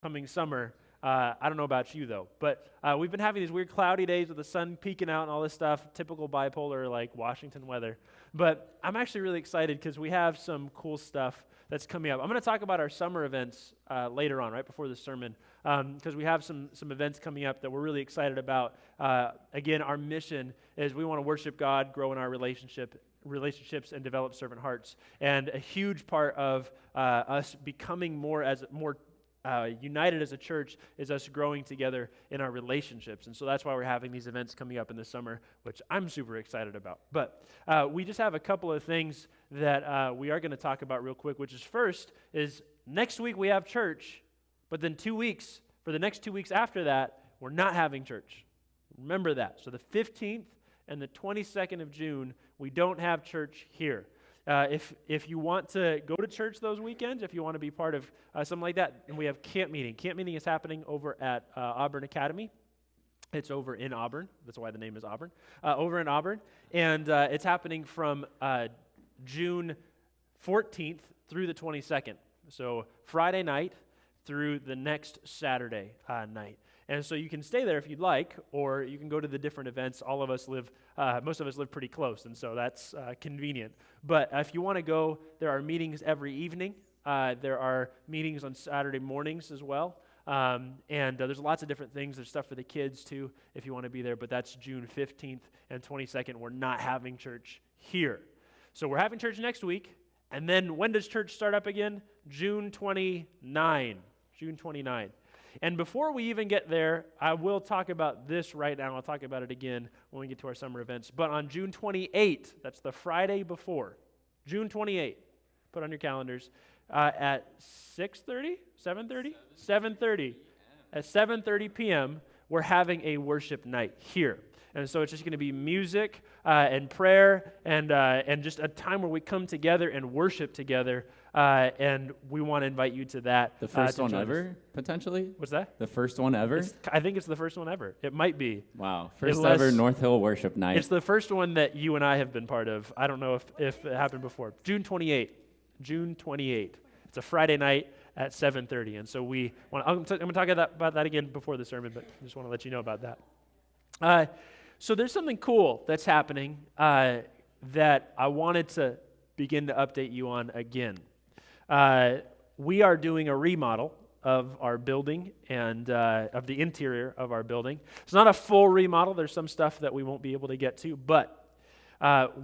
coming summer. I don't know about you though, but we've been having these weird cloudy days with the sun peeking out and all this stuff, typical bipolar like Washington weather. But I'm actually really excited because we have some cool stuff that's coming up. I'm going to talk about our summer events later on, right before the sermon, because we have some events coming up that we're really excited about. Again, our mission is we want to worship God, grow in our relationships, and develop servant hearts. And a huge part of us becoming more united as a church is us growing together in our relationships. And so that's why we're having these events coming up in the summer, which I'm super excited about. But we just have a couple of things that we are going to talk about real quick, which is first is next week we have church, but then for the next 2 weeks after that, we're not having church. Remember that. So the 15th and the 22nd of June, we don't have church here. If you want to go to church those weekends, if you want to be part of something like that, and we have camp meeting. Camp meeting is happening over at Auburn Academy. It's over in Auburn. That's why the name is Auburn. Over in Auburn. And it's happening from June 14th through the 22nd. So Friday night through the next Saturday night. And so you can stay there if you'd like, or you can go to the different events. Most of us live pretty close, and so that's convenient. But if you want to go, there are meetings every evening. There are meetings on Saturday mornings as well. And there's lots of different things. There's stuff for the kids, too, if you want to be there. But that's June 15th and 22nd. We're not having church here. So we're having church next week. And then when does church start up again? June 29. June 29. And before we even get there, I will talk about this right now. I'll talk about it again when we get to our summer events. But on June 28th, that's the Friday before, June 28th, put on your calendars, at 6:30, 7:30? 7:30. At 7:30 p.m., we're having a worship night here. And so it's just going to be music and prayer and just a time where we come together and worship together. And we want to invite you to that. The first one ever, potentially? What's that? The first one ever? I think it's the first one ever. It might be. Wow. First ever North Hill worship night. It's the first one that you and I have been part of. I don't know if it happened before. June 28th. June 28th. It's a Friday night at 7:30. And so I'm going to talk about that again before the sermon, but I just want to let you know about that. So there's something cool that's happening that I wanted to begin to update you on again. We are doing a remodel of our building and of the interior of our building. It's not a full remodel. There's some stuff that we won't be able to get to, but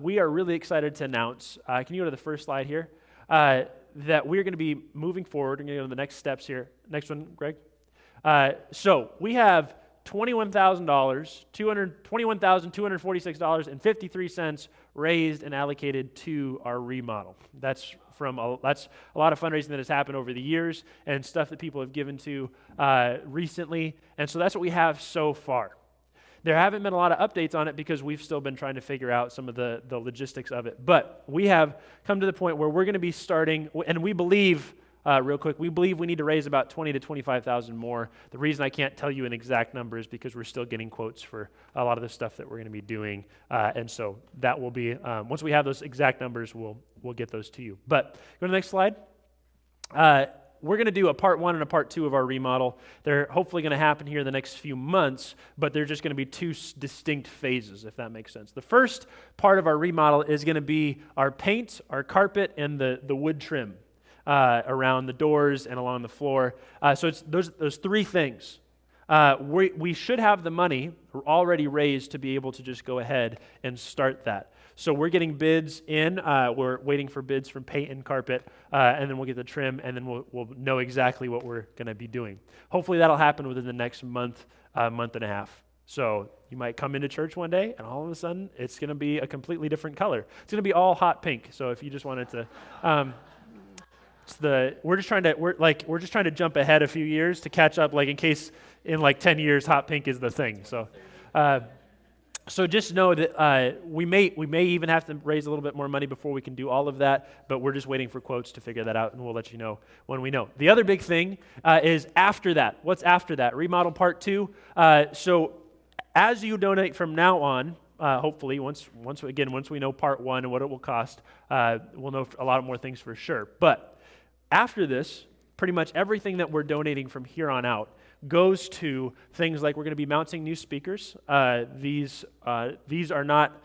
we are really excited to announce, can you go to the first slide here, that we're going to be moving forward. We're going to go to the next steps here. Next one, Greg. So we have $21,246.53 raised and allocated to our remodel. That's a lot of fundraising that has happened over the years and stuff that people have given to recently. And so that's what we have so far. There haven't been a lot of updates on it because we've still been trying to figure out some of the logistics of it. But we have come to the point where we're going to be starting, and we believe, real quick, we believe we need to raise about $20,000 to $25,000 more. The reason I can't tell you an exact number is because we're still getting quotes for a lot of the stuff that we're going to be doing. And so that will be, once we have those exact numbers, we'll get those to you. But go to the next slide. We're going to do a part 1 and a part 2 of our remodel. They're hopefully going to happen here in the next few months, but they're just going to be 2 distinct phases, if that makes sense. The first part of our remodel is going to be our paint, our carpet, and the wood trim around the doors and along the floor. So it's those 3 things. We should have the money already raised to be able to just go ahead and start that. So we're getting bids in. We're waiting for bids from paint and carpet, and then we'll get the trim, and then we'll know exactly what we're going to be doing. Hopefully that'll happen within the next month and a half. So you might come into church one day, and all of a sudden it's going to be a completely different color. It's going to be all hot pink. So if you just wanted to. We're just trying to jump ahead a few years to catch up, like in case in like 10 years hot pink is the thing. So just know that we may even have to raise a little bit more money before we can do all of that, but we're just waiting for quotes to figure that out, and we'll let you know when we know. The other big thing is after that. What's after that? Remodel part 2. So as you donate from now on, hopefully, once we know part 1 and what it will cost, we'll know a lot more things for sure. But after this, pretty much everything that we're donating from here on out goes to things like we're going to be mounting new speakers. These are not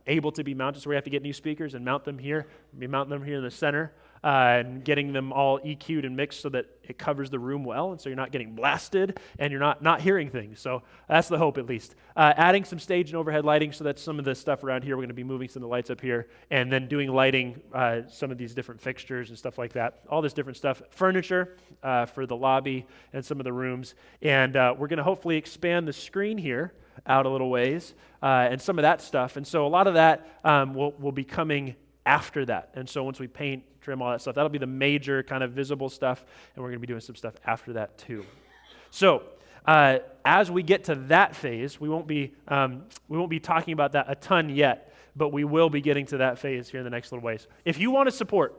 able to be mounted, so we have to get new speakers and mount them here. We mount them here in the center and getting them all EQ'd and mixed so that it covers the room well, and so you're not getting blasted and you're not hearing things. So that's the hope, at least. Adding some stage and overhead lighting so that some of the stuff around here, we're going to be moving some of the lights up here, and then doing lighting, some of these different fixtures and stuff like that. All this different stuff. Furniture for the lobby and some of the rooms. And we're going to hopefully expand the screen here out a little ways and some of that stuff. And so a lot of that will be coming after that. And so once we paint, trim, all that stuff, that'll be the major kind of visible stuff, and we're going to be doing some stuff after that too. So as we get to that phase, we won't be talking about that a ton yet, but we will be getting to that phase here in the next little ways. If you want to support,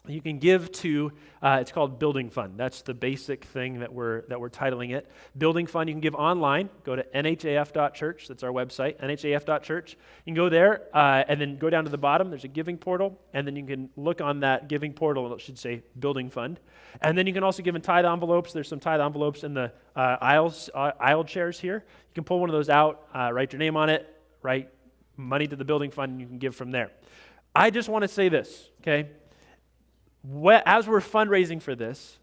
you can give to, it's called Building Fund. That's the basic thing that we're titling it. Building Fund, you can give online. Go to nhaf.church. That's our website, nhaf.church. You can go there and then go down to the bottom. There's a giving portal, and then you can look on that giving portal, and it should say Building Fund. And then you can also give in tithe envelopes. There's some tithe envelopes in the aisle chairs here. You can pull one of those out, write your name on it, write money to the Building Fund, and you can give from there. I just want to say this, okay? As we're fundraising for this,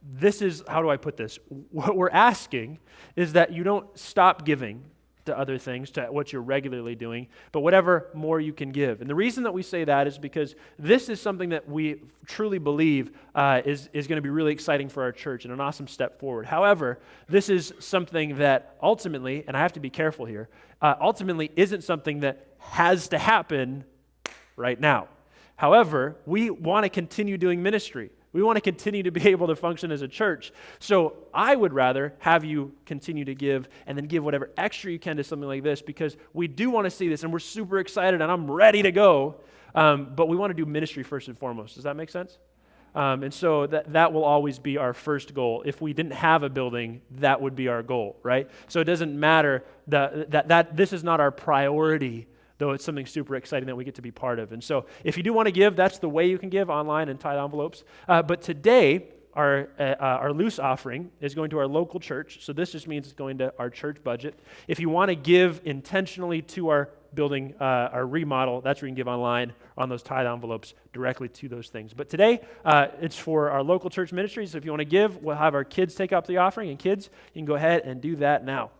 this is, how do I put this? What we're asking is that you don't stop giving to other things, to what you're regularly doing, but whatever more you can give. And the reason that we say that is because this is something that we truly believe is going to be really exciting for our church and an awesome step forward. However, this is something that ultimately, and I have to be careful here, ultimately isn't something that has to happen right now. However, we want to continue doing ministry. We want to continue to be able to function as a church. So I would rather have you continue to give and then give whatever extra you can to something like this, because we do want to see this and we're super excited and I'm ready to go. But we want to do ministry first and foremost. Does that make sense? And so that will always be our first goal. If we didn't have a building, that would be our goal, right? So it doesn't matter that this is not our priority, though it's something super exciting that we get to be part of. And so if you do want to give, that's the way you can give, online and tithe envelopes. But today, our loose offering is going to our local church. So this just means it's going to our church budget. If you want to give intentionally to our building, our remodel, that's where you can give online on those tithe envelopes directly to those things. But today, it's for our local church ministries. So if you want to give, we'll have our kids take up the offering. And kids, you can go ahead and do that now.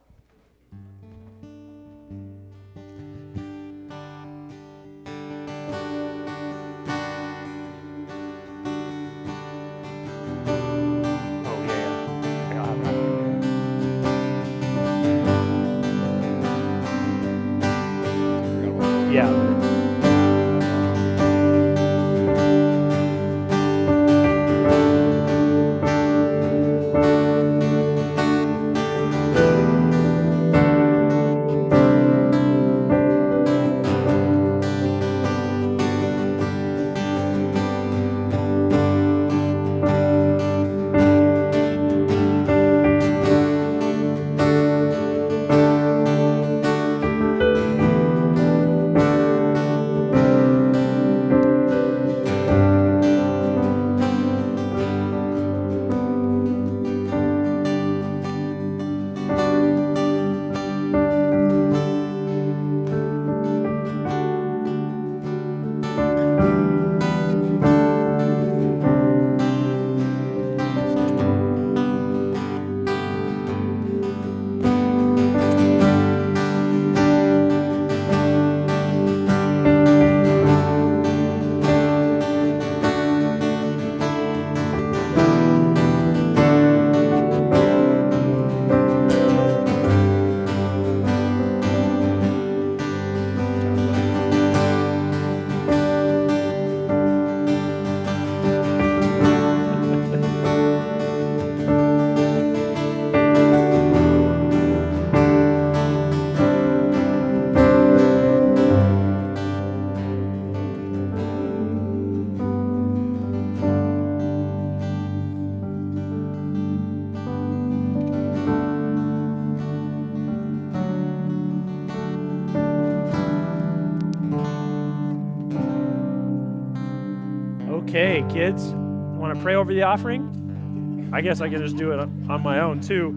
Okay, kids, I want to pray over the offering? I guess I can just do it on my own too.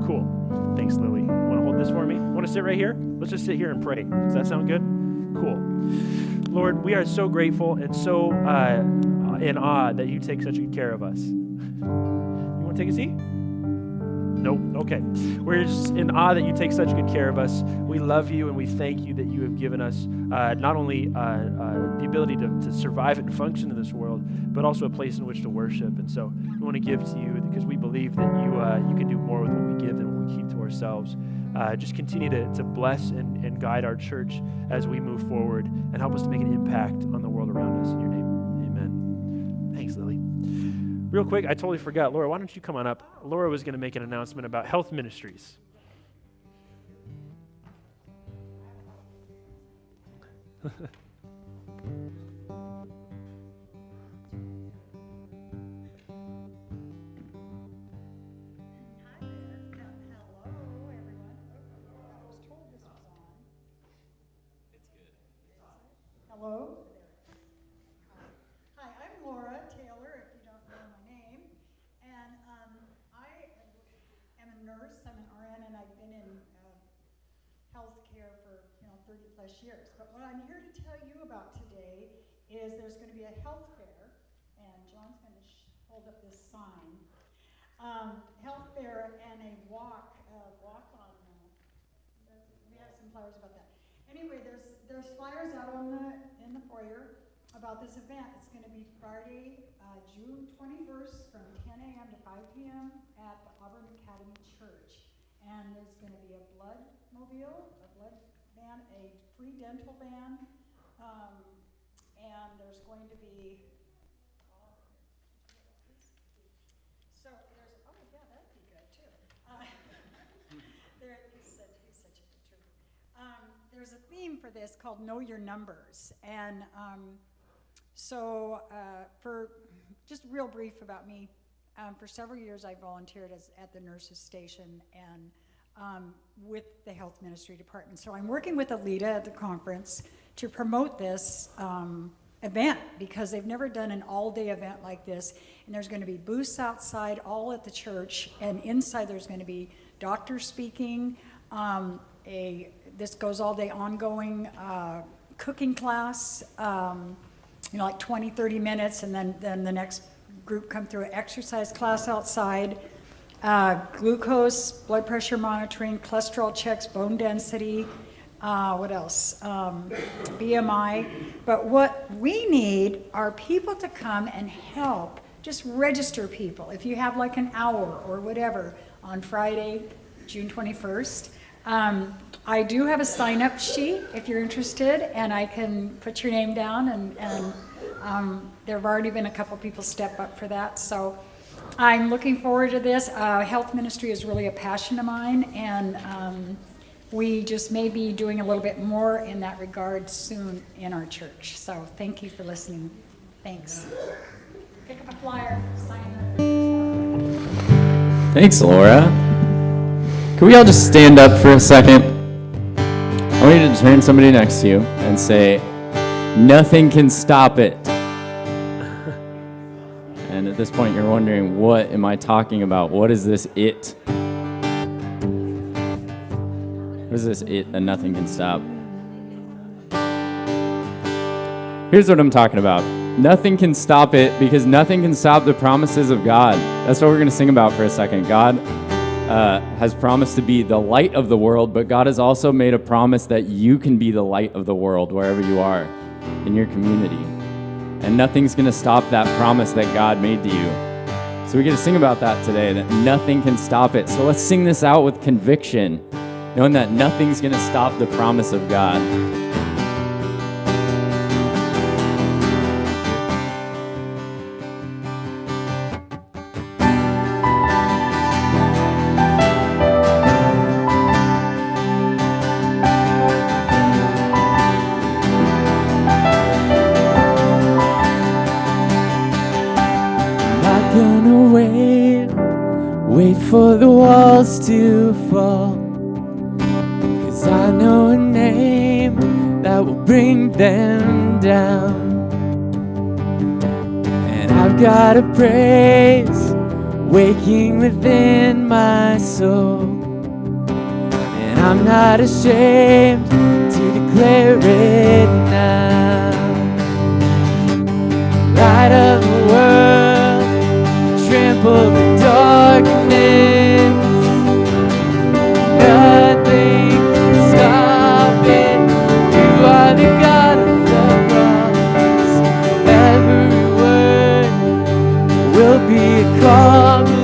Cool. Thanks, Lily. Want to hold this for me? Want to sit right here? Let's just sit here and pray. Does that sound good? Cool. Lord, we are so grateful and so in awe that you take such good care of us. You want to take a seat? Nope. Okay. We're just in awe that you take such good care of us. We love you and we thank you that you have given us not only the ability to survive and function in this world, but also a place in which to worship. And so we want to give to you because we believe that you can do more with what we give than what we keep to ourselves. Just continue to bless and guide our church as we move forward and help us to make an impact on the world around us. In your name, amen. Thanks, Lily. Real quick, I totally forgot. Laura, why don't you come on up? Laura was going to make an announcement about health ministries. Hello. Hi, I'm Laura Taylor, if you don't know my name, and I am a nurse. I'm an RN, and I've been in healthcare for 30 plus years. But what I'm here to tell you about today is there's going to be a health fair, and John's going to hold up this sign. Health fair and a walk on. We have some flyers about that. Anyway, there's flyers out in the foyer about this event. It's going to be Friday, June 21st from 10 a.m. to 5 p.m. at the Auburn Academy Church. And there's going to be a blood mobile, a blood van, a free dental van, and there's going to be that'd be good too. He's such a good trooper. There's a theme for this called Know Your Numbers. And for just real brief about me, for several years I volunteered at the nurses station and with the health ministry department. So I'm working with Alita at the conference to promote this event because they've never done an all-day event like this. And there's going to be booths outside, all at the church, and inside there's going to be doctors speaking, this goes all day ongoing cooking class, like 20, 30 minutes, and then the next group come through an exercise class outside, glucose, blood pressure monitoring, cholesterol checks, bone density, what else? BMI. But what we need are people to come and help, just register people. If you have like an hour or whatever on Friday, June 21st, I do have a sign-up sheet if you're interested, and I can put your name down, and there have already been a couple people step up for that. So I'm looking forward to this. Health ministry is really a passion of mine, and we just may be doing a little bit more in that regard soon in our church. So thank you for listening. Thanks. Pick up a flyer, sign up. Thanks, Laura. Can we all just stand up for a second? I want you to turn to somebody next to you and say, nothing can stop it. And at this point, you're wondering, what am I talking about? What is this it? What is this it that nothing can stop? Here's what I'm talking about. Nothing can stop it because nothing can stop the promises of God. That's what we're going to sing about for a second. God has promised to be the light of the world, but God has also made a promise that you can be the light of the world wherever you are in your community. And nothing's going to stop that promise that God made to you. So we get to sing about that today, that nothing can stop it. So let's sing this out with conviction, knowing that nothing's going to stop the promise of God. Wait for the walls to fall, 'cause I know a name that will bring them down. got a praise waking within my soul, and I'm not ashamed to declare it now. Light of the world, trample the darkness. Nothing can stop it. You are the God of the promise. Every word will be accomplished.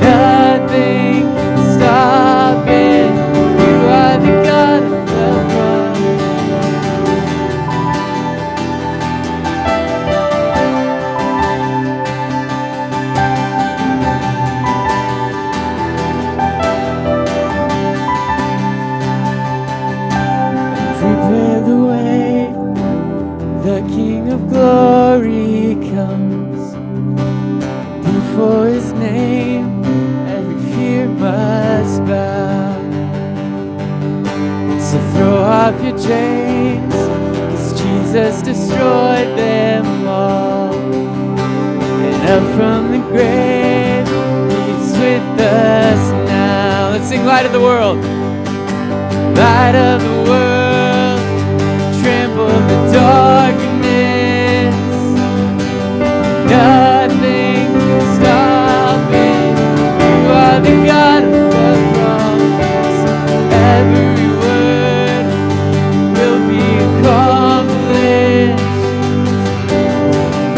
Nothing can stop it. You are the God of the promise. Prepare the way, the King of glory comes. Before his name, every fear must bow. So throw off your chains, 'cause Jesus destroyed them all. And up from the grave, he's with us now. Let's sing Light of the World. Light of the world, trample the darkness. Nothing can stop it. You are the God of the promise. Every word will be accomplished.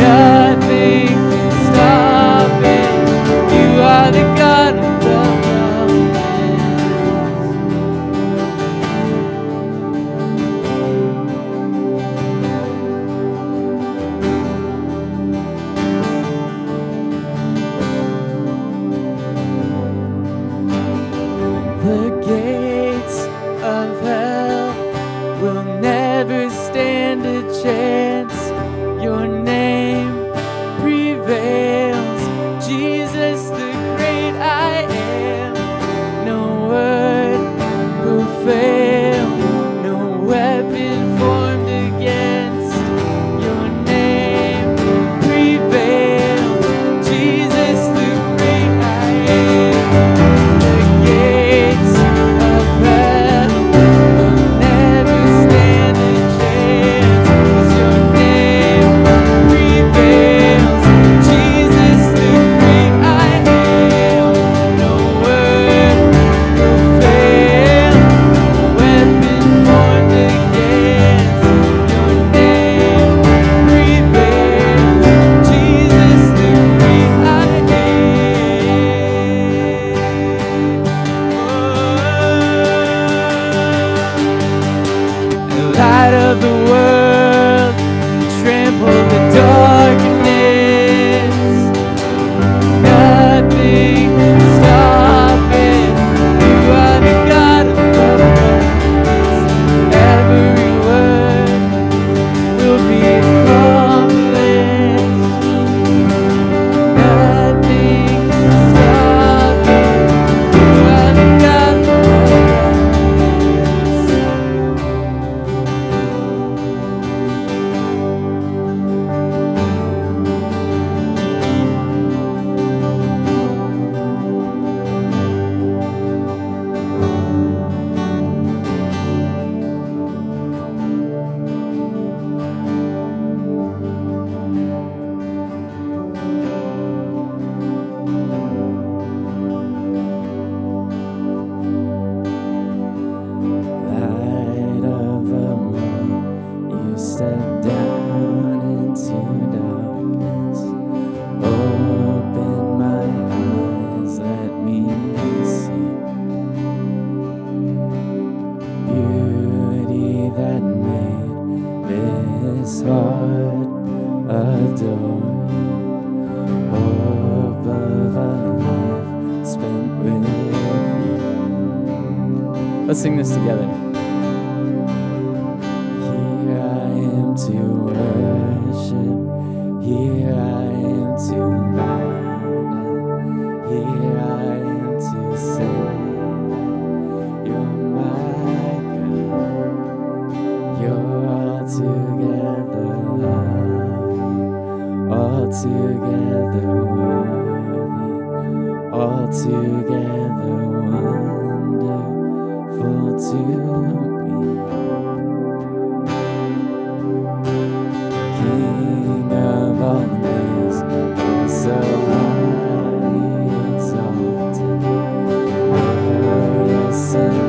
Nothing can stop it. You are the God of the promise. The gates of hell will never stand a chance. Your name prevails, Jesus, the great I am. No word will fail, no weapon formed against your name prevails, Jesus, the great I am. The gates of hell will never stand a chance, 'cause your name prevails, Jesus, the great I am. No word will fail, no weapon formed against your name prevails, Jesus, the great I am. The light of the world, trample the darkness. Nothing can stop it. You are the God of the promise. Every word will be accomplished. Nothing can stop it. You are the God of the light of the world, you step down into darkness. Open my eyes, let me see beauty that made this heart adore you. Hope of a life spent with you. Let's sing this together. Here I am to worship. Here I am to bow down. Here I am to say that you're my God. You're altogether lovely. altogether worthy, altogether wonderful to me. King of all days, so highly exalted, glorious in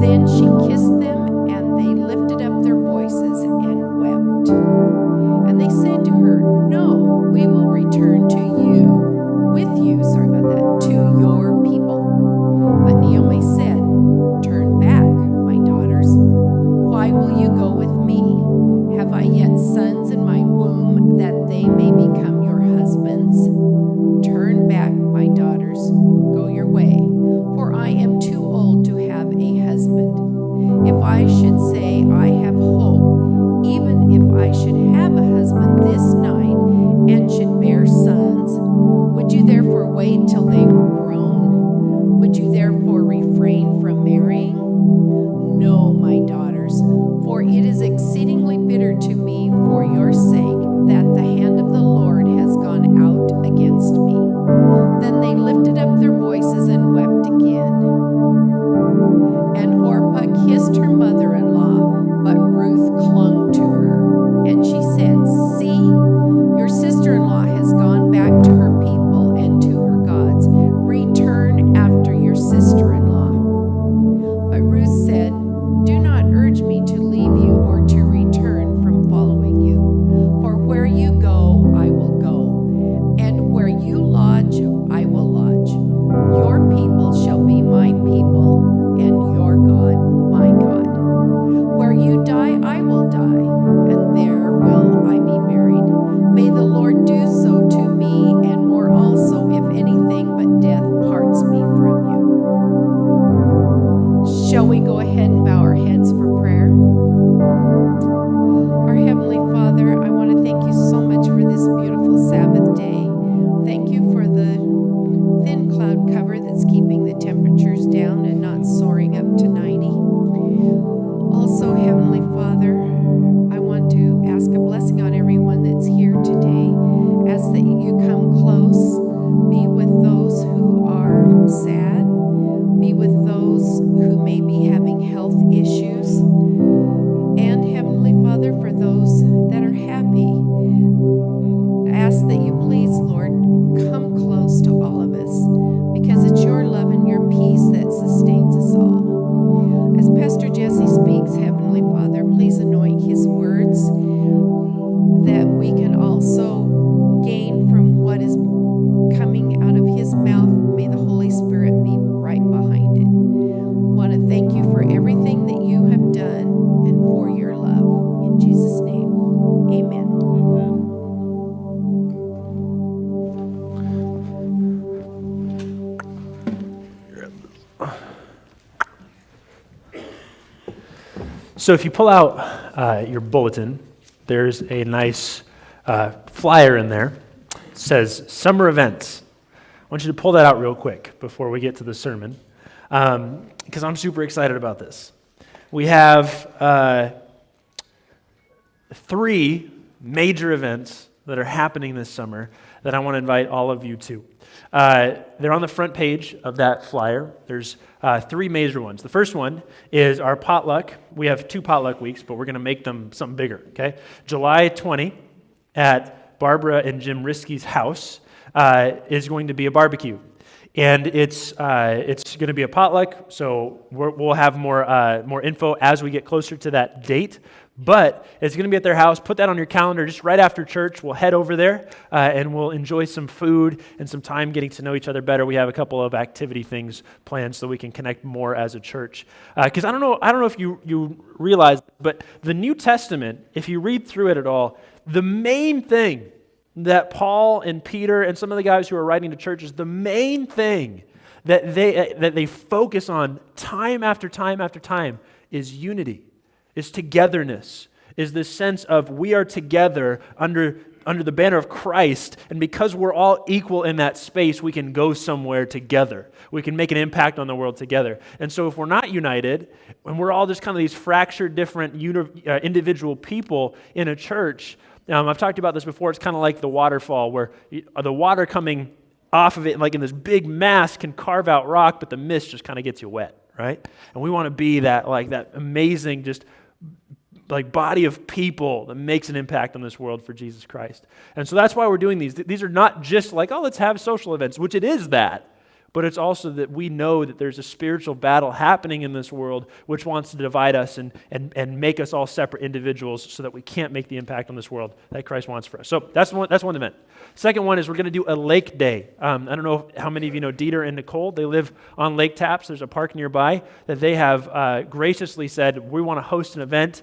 Then she kissed them, and they lifted up their voices I should have a husband this night and should bear sons. Would you therefore wait till they were grown? Would you therefore refrain from marrying? No, my daughters, for it is exceedingly bitter to me for your sake that the hand of the Lord has gone out against me. Then they lifted up their voices and wept again. And Orpah kissed her mother-in-law, but Ruth clung to her. And she said, "See, your sister-in-law has gone back to her people and to her gods. Return after your sister-in-law." But Ruth said, "Do not urge me to leave you or to return from following you. For where you go, I will go, and where you lodge, I will lodge. Your people shall be my people, and your God, my God. Where you die, I will die, and there will I be buried. May the Lord do so to me, and more also, if anything but death parts me from you." Shall we go ahead and bow our heads for prayer? Our Heavenly Father, I want to thank you so much for this beautiful Sabbath day. Thank you for the thin cloud cover that's keeping the temperatures down and not soaring up to 90. Also, Heavenly Father, I want to ask a blessing on everyone that's here today. Ask that you come close, be with those who are sad, be with those who may be having health issues, and Heavenly Father, for those that are happy, ask that you please, Lord, come close to all of us, because it's your love and your peace that sustains us all. As Pastor Jesse speaks, Heavenly Father, please anoint his words, that we can also gain from what is coming out of his mouth. May the Holy Spirit be right behind it. Want to thank you for everything that you have done and for your love. In Jesus' name, amen. So if you pull out your bulletin, there's a nice flyer in there. It says Summer Events. I want you to pull that out real quick before we get to the sermon, because I'm super excited about this. We have 3 major events that are happening this summer that I want to invite all of you to. They're on the front page of that flyer. There's 3 major ones. The first one is our potluck. We have 2 potluck weeks, but we're going to make them something bigger, okay? July 20 at Barbara and Jim Risky's house is going to be a barbecue. And it's going to be a potluck, so we'll have more info as we get closer to that date. But it's going to be at their house. Put that on your calendar just right after church. We'll head over there and we'll enjoy some food and some time getting to know each other better. We have a couple of activity things planned so we can connect more as a church. Because I don't know if you realize, but the New Testament, if you read through it at all, the main thing that Paul and Peter and some of the guys who are writing to churches, the main thing that they focus on time after time after time is unity, is togetherness, is this sense of we are together under the banner of Christ, and because we're all equal in that space, we can go somewhere together. We can make an impact on the world together. And so if we're not united, and we're all just kind of these fractured, different individual people in a church, I've talked about this before, it's kind of like the waterfall where the water coming off of it, like in this big mass, can carve out rock, but the mist just kind of gets you wet, right? And we want to be that amazing, just like body of people that makes an impact on this world for Jesus Christ. And so that's why we're doing these. These are not just like, oh, let's have social events, which it is that. But it's also that we know that there's a spiritual battle happening in this world which wants to divide us and make us all separate individuals so that we can't make the impact on this world that Christ wants for us. So that's one event. Second one is we're going to do a lake day. I don't know how many of you know Dieter and Nicole. They live on Lake Tapps. There's a park nearby that they have graciously said, we want to host an event.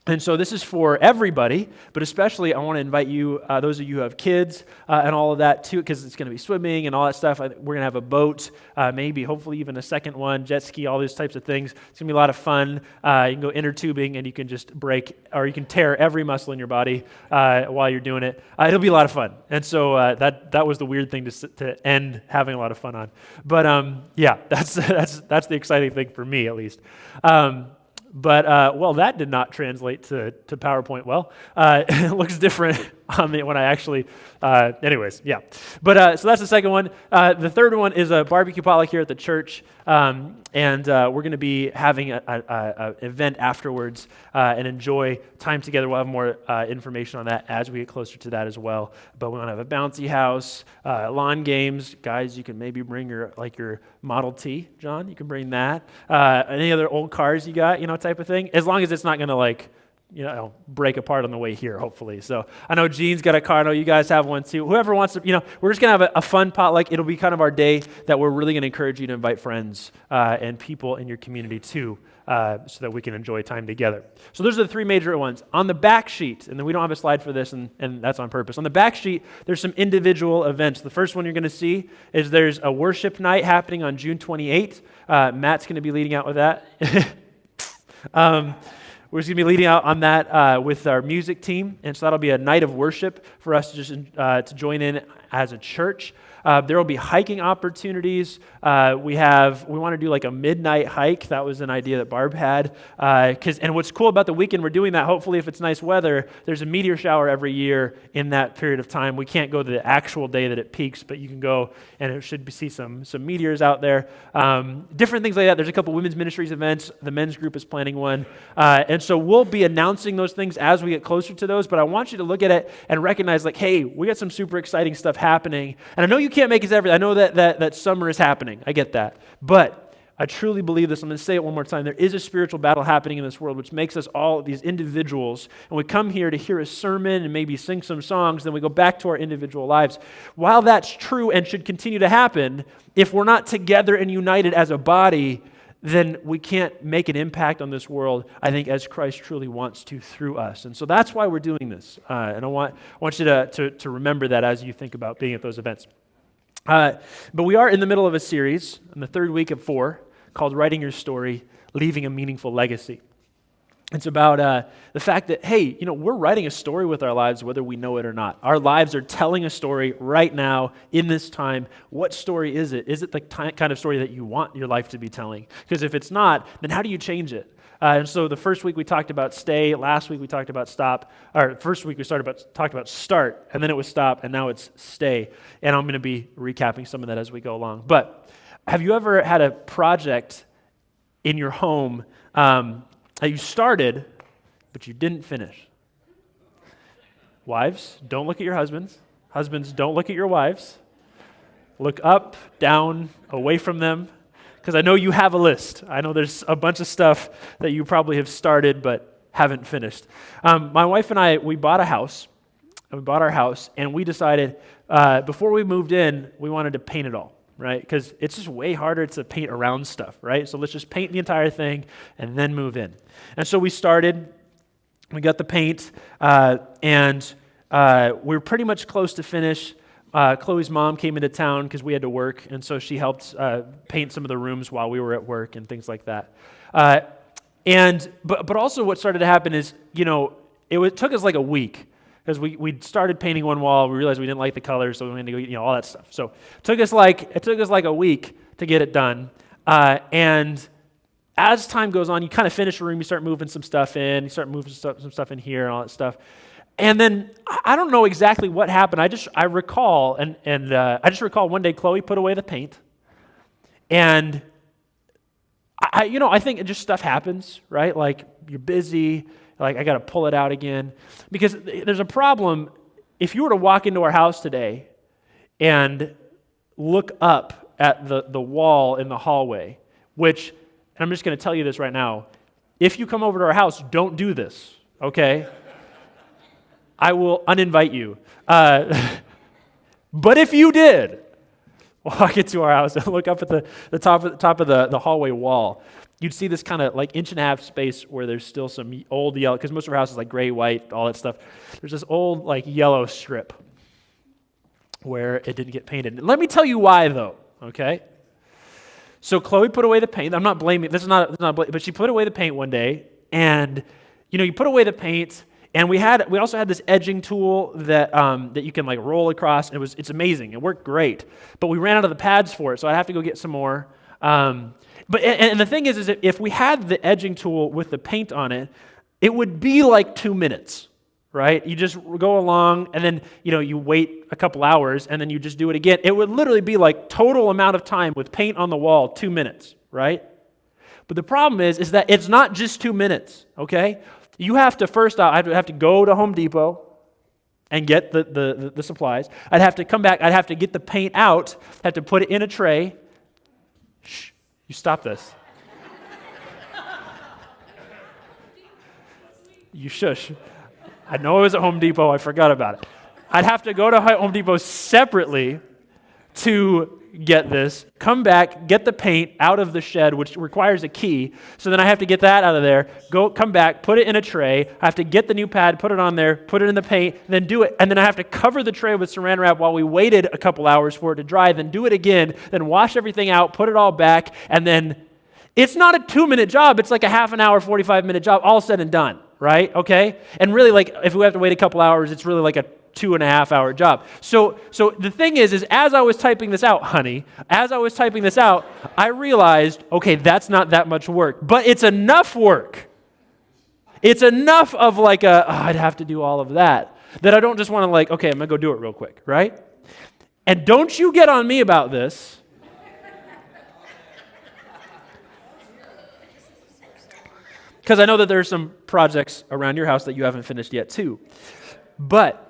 And so this is for everybody, but especially I want to invite you, those of you who have kids and all of that too, because it's going to be swimming and all that stuff. We're going to have a boat, maybe, hopefully even a second one, jet ski, all those types of things. It's going to be a lot of fun. You can go inner tubing and you can just break, or you can tear every muscle in your body while you're doing it. It'll be a lot of fun. And so that was the weird thing to end having a lot of fun on. But yeah, that's the exciting thing for me at least. But that did not translate to PowerPoint well. It looks different on when I actually, anyways, yeah. But so that's the second one. The third one is a barbecue potluck here at the church, and we're going to be having an event afterwards and enjoy time together. We'll have more information on that as we get closer to that as well. But we want to have a bouncy house, lawn games. Guys, you can maybe bring your Model T, John. You can bring that. Any other old cars you got, type of thing. As long as it's not going to break apart on the way here, hopefully. So I know Gene's got a car. I know you guys have one too. Whoever wants to, we're just going to have a fun potluck. It'll be kind of our day that we're really going to encourage you to invite friends and people in your community too, so that we can enjoy time together. So those are the three major ones. On the back sheet, and then we don't have a slide for this, and that's on purpose. On the back sheet, there's some individual events. The first one you're going to see is there's a worship night happening on June 28th. Matt's going to be leading out with that. We're just going to be leading out on that with our music team, and so that'll be a night of worship for us to just to join in as a church. There will be hiking opportunities. We want to do like a midnight hike. That was an idea that Barb had. And what's cool about the weekend, we're doing that, hopefully if it's nice weather, there's a meteor shower every year in that period of time. We can't go to the actual day that it peaks, but you can go and it should see some meteors out there. Different things like that. There's a couple women's ministries events. The men's group is planning one. And so we'll be announcing those things as we get closer to those, but I want you to look at it and recognize like, hey, we got some super exciting stuff happening. And I know you can't make it everything. I know that summer is happening. I get that. But I truly believe this. I'm going to say it one more time. There is a spiritual battle happening in this world, which makes us all these individuals. And we come here to hear a sermon and maybe sing some songs, then we go back to our individual lives. While that's true and should continue to happen, if we're not together and united as a body, then we can't make an impact on this world, I think, as Christ truly wants to through us. And so that's why we're doing this. And I want you to remember that as you think about being at those events. But we are in the middle of a series, in the third week of 4, called Writing Your Story, Leaving a Meaningful Legacy. It's about the fact that, hey, we're writing a story with our lives whether we know it or not. Our lives are telling a story right now in this time. What story is it? Is it the kind of story that you want your life to be telling? Because if it's not, then how do you change it? And so the first week we talked about stay. Last week we talked about stop. Or first week we talked about start, and then it was stop, and now it's stay. And I'm going to be recapping some of that as we go along. But have you ever had a project in your home that you started, but you didn't finish? Wives, don't look at your husbands. Husbands, don't look at your wives. Look up, down, away from them, because I know you have a list. I know there's a bunch of stuff that you probably have started but haven't finished. My wife and I, we bought a house. We bought our house, and we decided before we moved in, we wanted to paint it all. Right? Because it's just way harder to paint around stuff, right? So let's just paint the entire thing and then move in. And so we started, we got the paint, and we were pretty much close to finish. Chloe's mom came into town because we had to work, and so she helped paint some of the rooms while we were at work and things like that. But also what started to happen is, it took us like a week. Because we started painting one wall, we realized we didn't like the colors, so we had to go, all that stuff. So it took us like a week to get it done. And as time goes on, you kind of finish a room, you start moving some stuff in, you start moving some stuff in here and all that stuff. And then I don't know exactly what happened. I recall one day Chloe put away the paint, and I think just stuff happens, right? Like you're busy. Like, I got to pull it out again. Because there's a problem. If you were to walk into our house today and look up at the wall in the hallway, and I'm just going to tell you this right now, if you come over to our house, don't do this, okay? I will uninvite you. But if you did, walk into our house and look up at the top of the hallway wall, you'd see this kind of like 1.5 inch space where there's still some old yellow, because most of our house is like gray, white, all that stuff. There's this old like yellow strip where it didn't get painted. Let me tell you why though, okay? So Chloe put away the paint. I'm not blaming, this is not but she put away the paint one day, and you put away the paint, and we also had this edging tool that that you can like roll across. It's amazing. It worked great, but we ran out of the pads for it, so I'd have to go get some more. But the thing is that if we had the edging tool with the paint on it, it would be like 2 minutes, right? You just go along, and then you wait a couple hours, and then you just do it again. It would literally be like total amount of time with paint on the wall, 2 minutes, right? But the problem is that it's not just 2 minutes, okay? You have to I'd have to go to Home Depot and get the supplies. I'd have to come back. I'd have to get the paint out, have to put it in a tray. Shh, you stop this. You shush. I know it was at Home Depot. I forgot about it. I'd have to go to Home Depot separately to get this, come back, get the paint out of the shed, which requires a key. So then I have to get that out of there, come back, put it in a tray. I have to get the new pad, put it on there, put it in the paint, then do it. And then I have to cover the tray with saran wrap while we waited a couple hours for it to dry, then do it again, then wash everything out, put it all back, and then it's not a 2-minute job. It's like a half an hour, 45-minute job, all said and done, right? Okay? And really, like, if we have to wait a couple hours, it's really like a 2.5-hour job. So the thing is as I was typing this out, honey, I realized, okay, that's not that much work, but it's enough work. It's enough of like I'd have to do all of that I don't just want to like, okay, I'm going to go do it real quick, right? And don't you get on me about this. Because I know that there's some projects around your house that you haven't finished yet too. But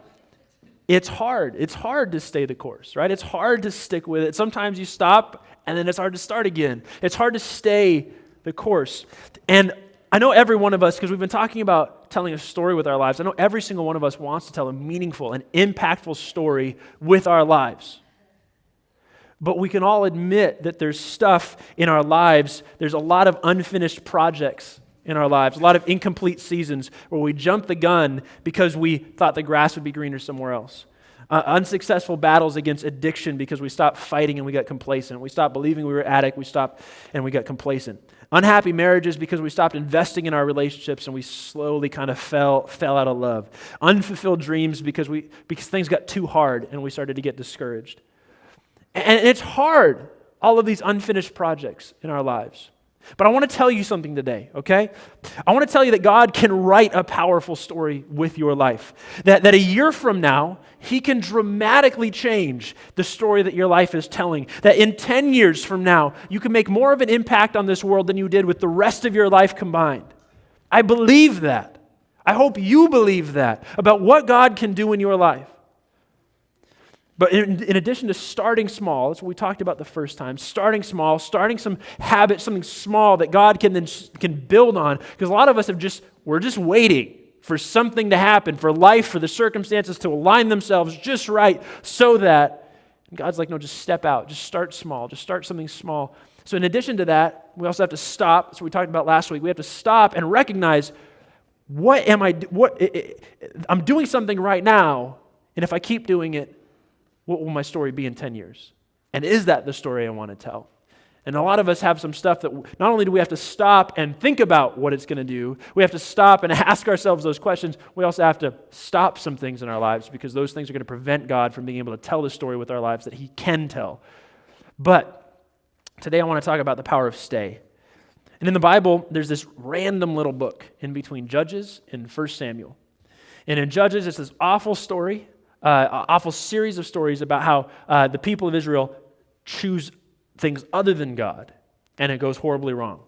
it's hard. It's hard to stay the course, right? It's hard to stick with it. Sometimes you stop, and then it's hard to start again. It's hard to stay the course. And I know every one of us, because we've been talking about telling a story with our lives, I know every single one of us wants to tell a meaningful and impactful story with our lives. But we can all admit that there's stuff in our lives, there's a lot of unfinished projects in our lives, a lot of incomplete seasons where we jumped the gun because we thought the grass would be greener somewhere else. Unsuccessful battles against addiction because we stopped fighting and we got complacent. We stopped believing we were addict, we stopped and we got complacent. Unhappy marriages because we stopped investing in our relationships and we slowly kind of fell out of love. Unfulfilled dreams because things got too hard and we started to get discouraged. And it's hard, all of these unfinished projects in our lives. But I want to tell you something today, okay? I want to tell you that God can write a powerful story with your life. That a year from now, He can dramatically change the story that your life is telling. That in 10 years from now, you can make more of an impact on this world than you did with the rest of your life combined. I believe that. I hope you believe that about what God can do in your life. But in addition to starting small, that's what we talked about the first time, starting small, starting some habit, something small that God can build on. Because a lot of us we're just waiting for something to happen, for life, for the circumstances to align themselves just right so that, and God's like, no, just step out, just start small, just start something small. So in addition to that, we also have to stop. That's what we talked about last week. We have to stop and recognize, I'm doing something right now, and if I keep doing it, what will my story be in 10 years? And is that the story I want to tell? And a lot of us have some stuff that not only do we have to stop and think about what it's going to do, we have to stop and ask ourselves those questions, we also have to stop some things in our lives because those things are going to prevent God from being able to tell the story with our lives that He can tell. But today I want to talk about the power of stay. And in the Bible, there's this random little book in between Judges and 1 Samuel. And in Judges, it's this awful story, awful series of stories about how the people of Israel choose things other than God, and it goes horribly wrong.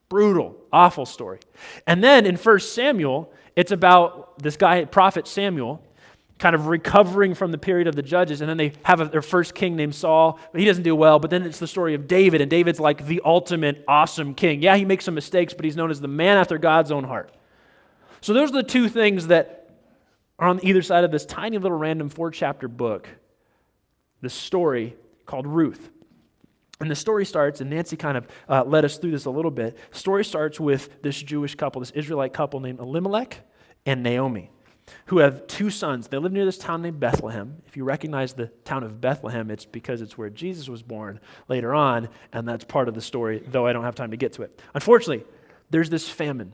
Brutal, awful story. And then in 1 Samuel, it's about this guy, prophet Samuel, kind of recovering from the period of the judges, and then they have their first king named Saul, but he doesn't do well, but then it's the story of David, and David's like the ultimate awesome king. Yeah, he makes some mistakes, but he's known as the man after God's own heart. So those are the two things that are on either side of this tiny little random 4-chapter book, this story called Ruth. And the story starts, and Nancy kind of led us through this a little bit. Story starts with this Jewish couple, this Israelite couple named Elimelech and Naomi, who have 2 sons. They live near this town named Bethlehem. If you recognize the town of Bethlehem, it's because it's where Jesus was born later on, and that's part of the story, though I don't have time to get to it. Unfortunately, there's this famine.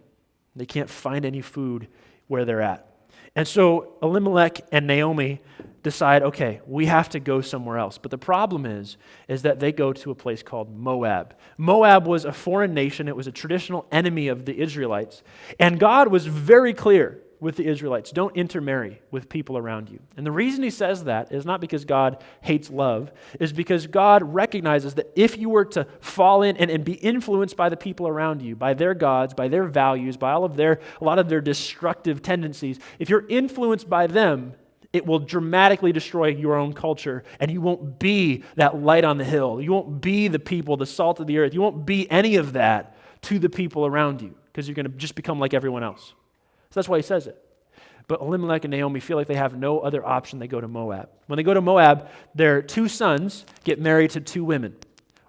They can't find any food where they're at. And so Elimelech and Naomi decide, okay, we have to go somewhere else. But the problem is that they go to a place called Moab. Moab was a foreign nation. It was a traditional enemy of the Israelites. And God was very clear with the Israelites, don't intermarry with people around you. And the reason he says that is not because God hates love, is because God recognizes that if you were to fall in and be influenced by the people around you, by their gods, by their values, by a lot of their destructive tendencies, if you're influenced by them, it will dramatically destroy your own culture, and you won't be that light on the hill. You won't be the people, the salt of the earth. You won't be any of that to the people around you, because you're going to just become like everyone else. So that's why he says it. But Elimelech and Naomi feel like they have no other option. They go to Moab. When they go to Moab, their 2 sons get married to 2 women,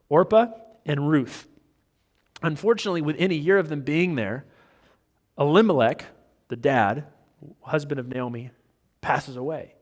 Orpah and Ruth. Unfortunately, within a year of them being there, Elimelech, the dad, husband of Naomi, passes away.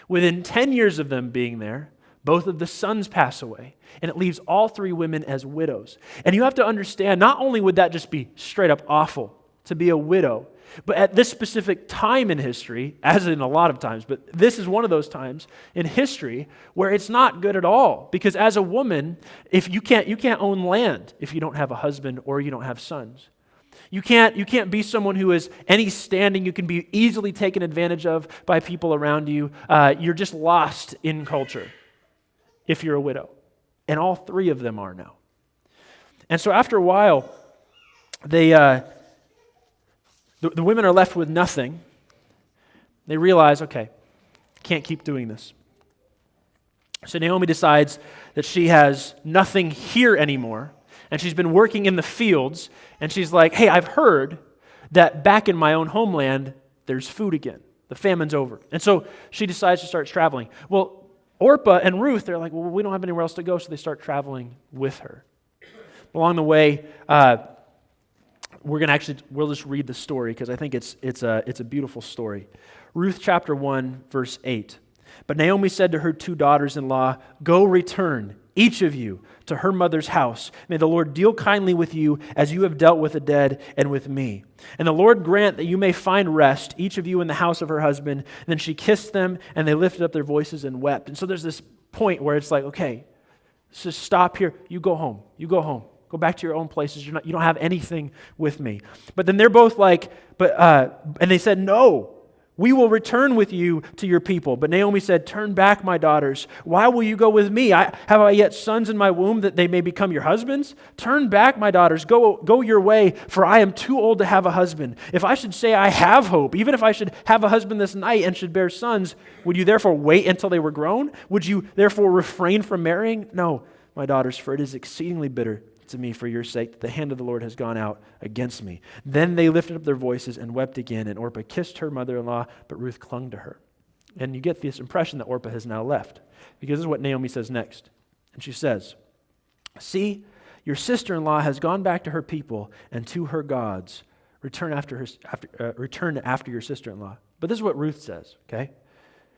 Within 10 years of them being there, both of the sons pass away, and it leaves all 3 women as widows. And you have to understand, not only would that just be straight up awful to be a widow, but at this specific time in history, as in a lot of times, but this is one of those times in history where it's not good at all. Because as a woman, if you can't own land if you don't have a husband or you don't have sons. You can't be someone who is any standing. You can be easily taken advantage of by people around you. You're just lost in culture if you're a widow. And all 3 of them are now. And so after a while, the women are left with nothing. They realize, okay, can't keep doing this. So Naomi decides that she has nothing here anymore, and she's been working in the fields, and she's like, hey, I've heard that back in my own homeland, there's food again. The famine's over. And so she decides to start traveling. Well, Orpah and Ruth, they're like, well, we don't have anywhere else to go, so they start traveling with her. Along the way, we'll just read the story because I think it's a beautiful story. Ruth chapter 1, verse 8. But Naomi said to her 2 daughters-in-law, go return, each of you, to her mother's house. May the Lord deal kindly with you as you have dealt with the dead and with me. And the Lord grant that you may find rest, each of you in the house of her husband. And then she kissed them, and they lifted up their voices and wept. And so there's this point where it's like, okay, so stop here. You go home. You go home. Go back to your own places. You don't have anything with me. But then they're both like, and they said, no, we will return with you to your people. But Naomi said, turn back, my daughters. Why will you go with me? Have I yet sons in my womb that they may become your husbands? Turn back, my daughters. Go your way, for I am too old to have a husband. If I should say I have hope, even if I should have a husband this night and should bear sons, would you therefore wait until they were grown? Would you therefore refrain from marrying? No, my daughters, for it is exceedingly bitter to me for your sake that the hand of the Lord has gone out against me. Then they lifted up their voices and wept again, and Orpah kissed her mother-in-law, but Ruth clung to her. And you get this impression that Orpah has now left, because this is what Naomi says next. And she says, see, your sister-in-law has gone back to her people and to her gods. Return after your sister-in-law. But this is what Ruth says, okay?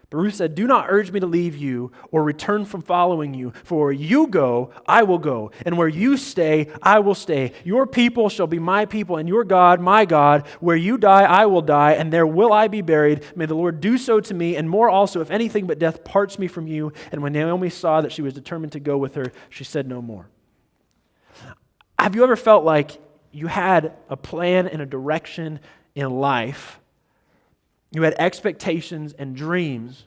But Ruth said, do not urge me to leave you or return from following you. For where you go, I will go. And where you stay, I will stay. Your people shall be my people, and your God, my God. Where you die, I will die, and there will I be buried. May the Lord do so to me, and more also, if anything but death parts me from you. And when Naomi saw that she was determined to go with her, she said no more. Have you ever felt like you had a plan and a direction in life? You had expectations and dreams,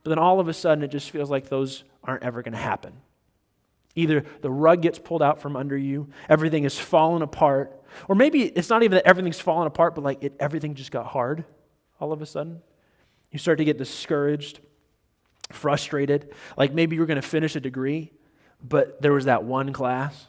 but then all of a sudden it just feels like those aren't ever going to happen. Either the rug gets pulled out from under you, everything is fallen apart, or maybe it's not even that everything's fallen apart, but like everything just got hard all of a sudden. You start to get discouraged, frustrated, like maybe you're going to finish a degree, but there was that one class.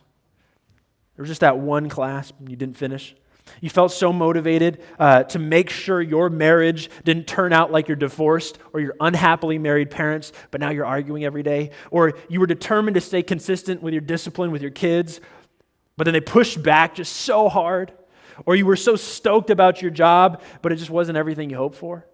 There was just that one class you didn't finish. You felt so motivated to make sure your marriage didn't turn out like your divorced or your unhappily married parents, but now you're arguing every day. Or you were determined to stay consistent with your discipline with your kids, but then they pushed back just so hard. Or you were so stoked about your job, but it just wasn't everything you hoped for.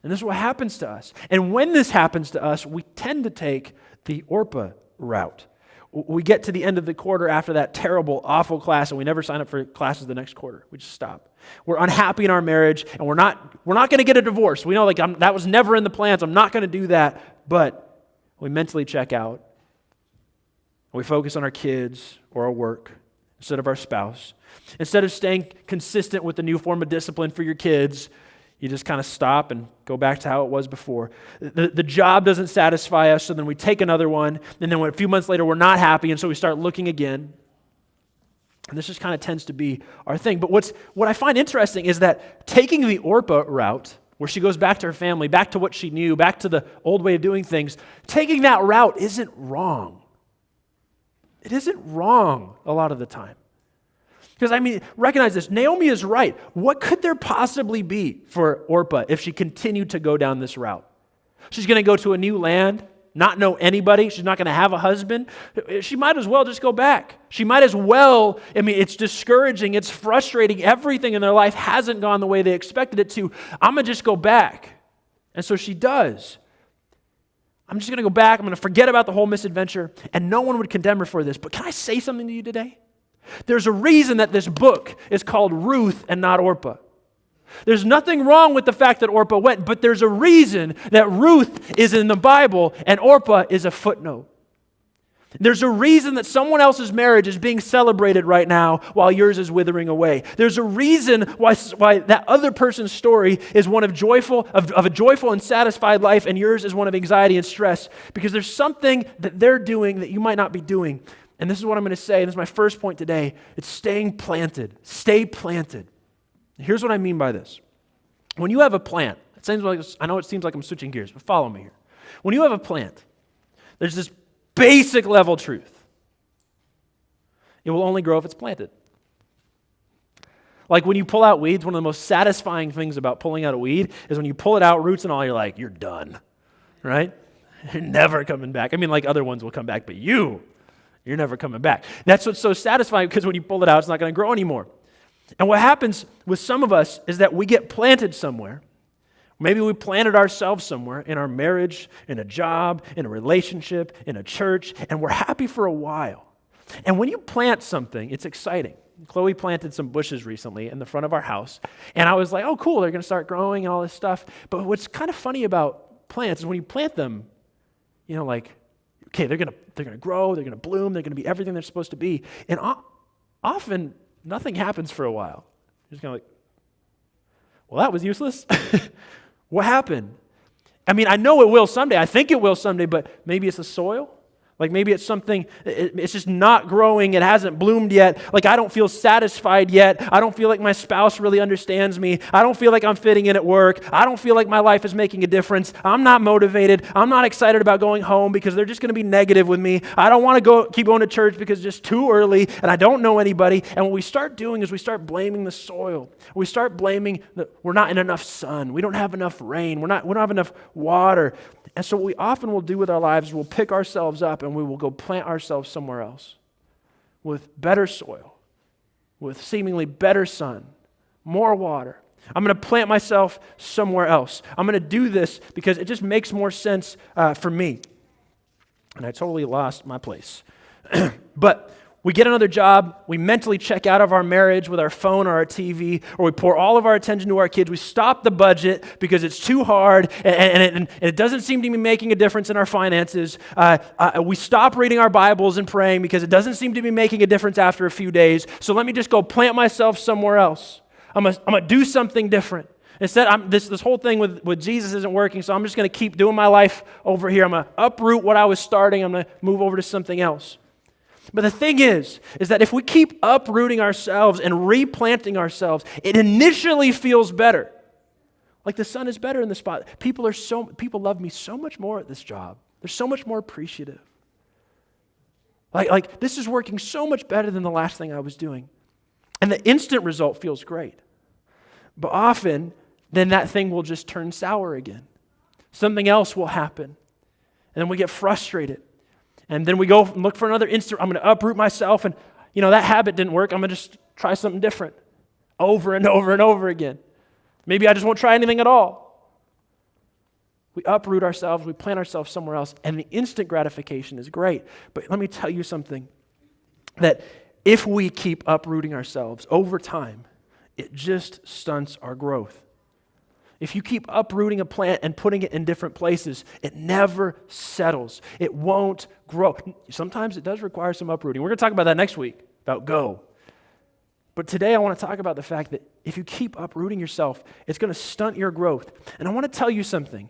And this is what happens to us. And when this happens to us, we tend to take the Orpah route. We get to the end of the quarter after that terrible, awful class, and we never sign up for classes the next quarter. We just stop. We're unhappy in our marriage, and we're not going to get a divorce. We know that was never in the plans. I'm not going to do that. But we mentally check out. We focus on our kids or our work instead of our spouse. Instead of staying consistent with the new form of discipline for your kids, you just kind of stop and go back to how it was before. The job doesn't satisfy us, so then we take another one, and then a few months later we're not happy, and so we start looking again. And this just kind of tends to be our thing. But what I find interesting is that taking the Orpah route, where she goes back to her family, back to what she knew, back to the old way of doing things, taking that route isn't wrong. It isn't wrong a lot of the time. Because, recognize this. Naomi is right. What could there possibly be for Orpah if she continued to go down this route? She's going to go to a new land, not know anybody. She's not going to have a husband. She might as well just go back. She might as well, it's discouraging. It's frustrating. Everything in their life hasn't gone the way they expected it to. I'm going to just go back. And so she does. I'm just going to go back. I'm going to forget about the whole misadventure. And no one would condemn her for this. But can I say something to you today? There's a reason that this book is called Ruth and not Orpah. There's nothing wrong with the fact that Orpah went, but there's a reason that Ruth is in the Bible and Orpah is a footnote. There's a reason that someone else's marriage is being celebrated right now while yours is withering away. There's a reason why that other person's story is one of a joyful and satisfied life, and yours is one of anxiety and stress, because there's something that they're doing that you might not be doing. And this is what I'm going to say, and this is my first point today. It's staying planted. Stay planted. Here's what I mean by this. When you have a plant, I know it seems like I'm switching gears, but follow me here. When you have a plant, there's this basic level truth. It will only grow if it's planted. Like when you pull out weeds, one of the most satisfying things about pulling out a weed is when you pull it out, roots and all, you're like, you're done, right? You're never coming back. Like other ones will come back, but you're never coming back. That's what's so satisfying, because when you pull it out, it's not going to grow anymore. And what happens with some of us is that we get planted somewhere. Maybe we planted ourselves somewhere in our marriage, in a job, in a relationship, in a church, and we're happy for a while. And when you plant something, it's exciting. Chloe planted some bushes recently in the front of our house, and I was like, oh, cool, they're going to start growing and all this stuff. But what's kind of funny about plants is when you plant them, okay, they're gonna grow, they're gonna bloom, they're gonna be everything they're supposed to be. And often nothing happens for a while. You're just kind of like, well, that was useless. What happened? I know it will someday. I think it will someday, but maybe it's the soil. Maybe it's something, it's just not growing. It hasn't bloomed yet. I don't feel satisfied yet. I don't feel like my spouse really understands me. I don't feel like I'm fitting in at work. I don't feel like my life is making a difference. I'm not motivated. I'm not excited about going home because they're just going to be negative with me. I don't want to keep going to church because it's just too early and I don't know anybody. And what we start doing is we start blaming the soil. We start blaming that we're not in enough sun. We don't have enough rain. We don't have enough water. And so what we often will do with our lives is we'll pick ourselves up and we will go plant ourselves somewhere else with better soil, with seemingly better sun, more water. I'm going to plant myself somewhere else. I'm going to do this because it just makes more sense for me. And I totally lost my place. But we get another job, we mentally check out of our marriage with our phone or our TV, or we pour all of our attention to our kids. We stop the budget because it's too hard and it doesn't seem to be making a difference in our finances. We stop reading our Bibles and praying because it doesn't seem to be making a difference after a few days. So let me just go plant myself somewhere else. I'm gonna do something different. Instead, this whole thing with Jesus isn't working, so I'm just going to keep doing my life over here. I'm going to uproot what I was starting. I'm going to move over to something else. But the thing is that if we keep uprooting ourselves and replanting ourselves, it initially feels better. Like the sun is better in the spot. People love me so much more at this job. They're so much more appreciative. Like this is working so much better than the last thing I was doing. And the instant result feels great. But often, then that thing will just turn sour again. Something else will happen. And then we get frustrated. And then we go and look for another instant. I'm going to uproot myself. And, that habit didn't work. I'm going to just try something different over and over and over again. Maybe I just won't try anything at all. We uproot ourselves. We plant ourselves somewhere else. And the instant gratification is great. But let me tell you something. That if we keep uprooting ourselves over time, it just stunts our growth. If you keep uprooting a plant and putting it in different places, it never settles. It won't grow. Sometimes it does require some uprooting. We're going to talk about that next week, about go. But today I want to talk about the fact that if you keep uprooting yourself, it's going to stunt your growth. And I want to tell you something.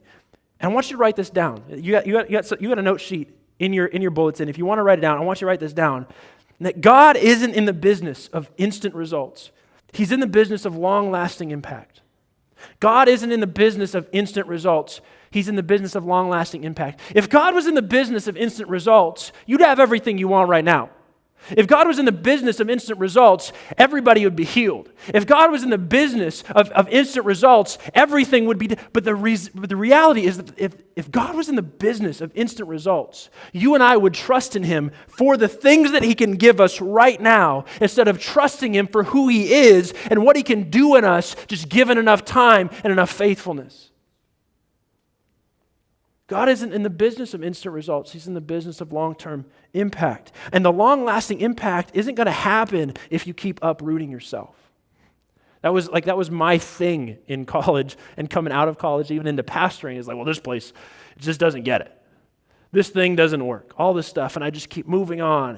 And I want you to write this down. You got a note sheet in your bulletin. If you want to write it down, I want you to write this down. That God isn't in the business of instant results. He's in the business of long-lasting impact. God isn't in the business of instant results. He's in the business of long-lasting impact. If God was in the business of instant results, you'd have everything you want right now. If God was in the business of instant results, everybody would be healed. If God was in the business of instant results, everything would be... But the reality is that if God was in the business of instant results, you and I would trust in Him for the things that He can give us right now instead of trusting Him for who He is and what He can do in us, just given enough time and enough faithfulness. God isn't in the business of instant results. He's in the business of long-term impact. And the long-lasting impact isn't going to happen if you keep uprooting yourself. That was my thing in college and coming out of college, even into pastoring, is like, well, this place just doesn't get it. This thing doesn't work. All this stuff. And I just keep moving on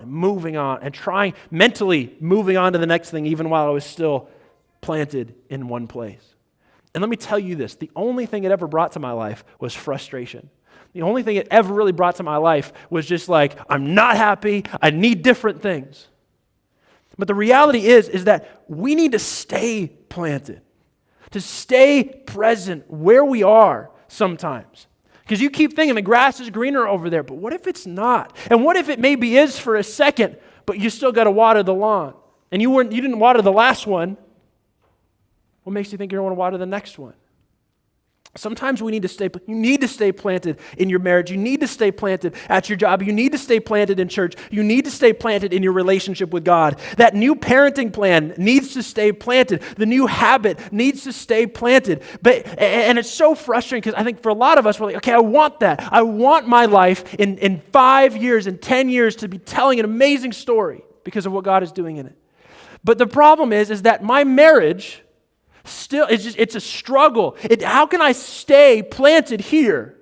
and trying, mentally moving on to the next thing, even while I was still planted in one place. And let me tell you this, the only thing it ever brought to my life was frustration. The only thing it ever really brought to my life was just like, I'm not happy, I need different things. But the reality is that we need to stay planted, to stay present where we are sometimes. Because you keep thinking the grass is greener over there, but what if it's not? And what if it maybe is for a second, but you still got to water the lawn? And you didn't water the last one. What makes you think you're going to water the next one? Sometimes you need to stay planted in your marriage. You need to stay planted at your job. You need to stay planted in church. You need to stay planted in your relationship with God. That new parenting plan needs to stay planted. The new habit needs to stay planted. And it's so frustrating because I think for a lot of us, we're like, okay, I want that. I want my life in 5 years, in 10 years to be telling an amazing story because of what God is doing in it. But the problem is that my marriage... still, it's a struggle. How can I stay planted here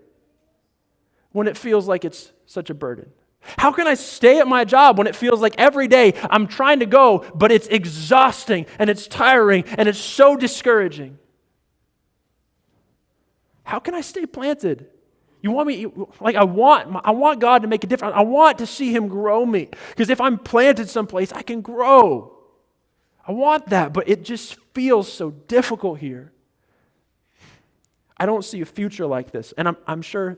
when it feels like it's such a burden? How can I stay at my job when it feels like every day I'm trying to go, but it's exhausting and it's tiring and it's so discouraging? How can I stay planted? You want me, like I want God to make a difference. I want to see Him grow me. Because if I'm planted someplace, I can grow. I want that, but it just feels so difficult here. I don't see a future like this. And I'm sure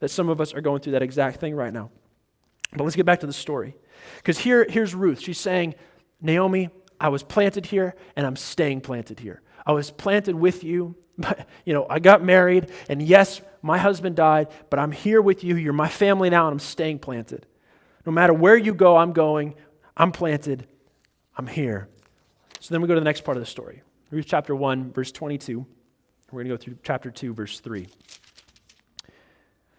that some of us are going through that exact thing right now. But let's get back to the story. Because here's Ruth. She's saying, Naomi, I was planted here and I'm staying planted here. I was planted with you. I got married and yes, my husband died, but I'm here with you. You're my family now and I'm staying planted. No matter where you go, I'm going. I'm planted. I'm here. So then we go to the next part of the story. Ruth chapter 1, verse 22. We're going to go through chapter 2, verse 3.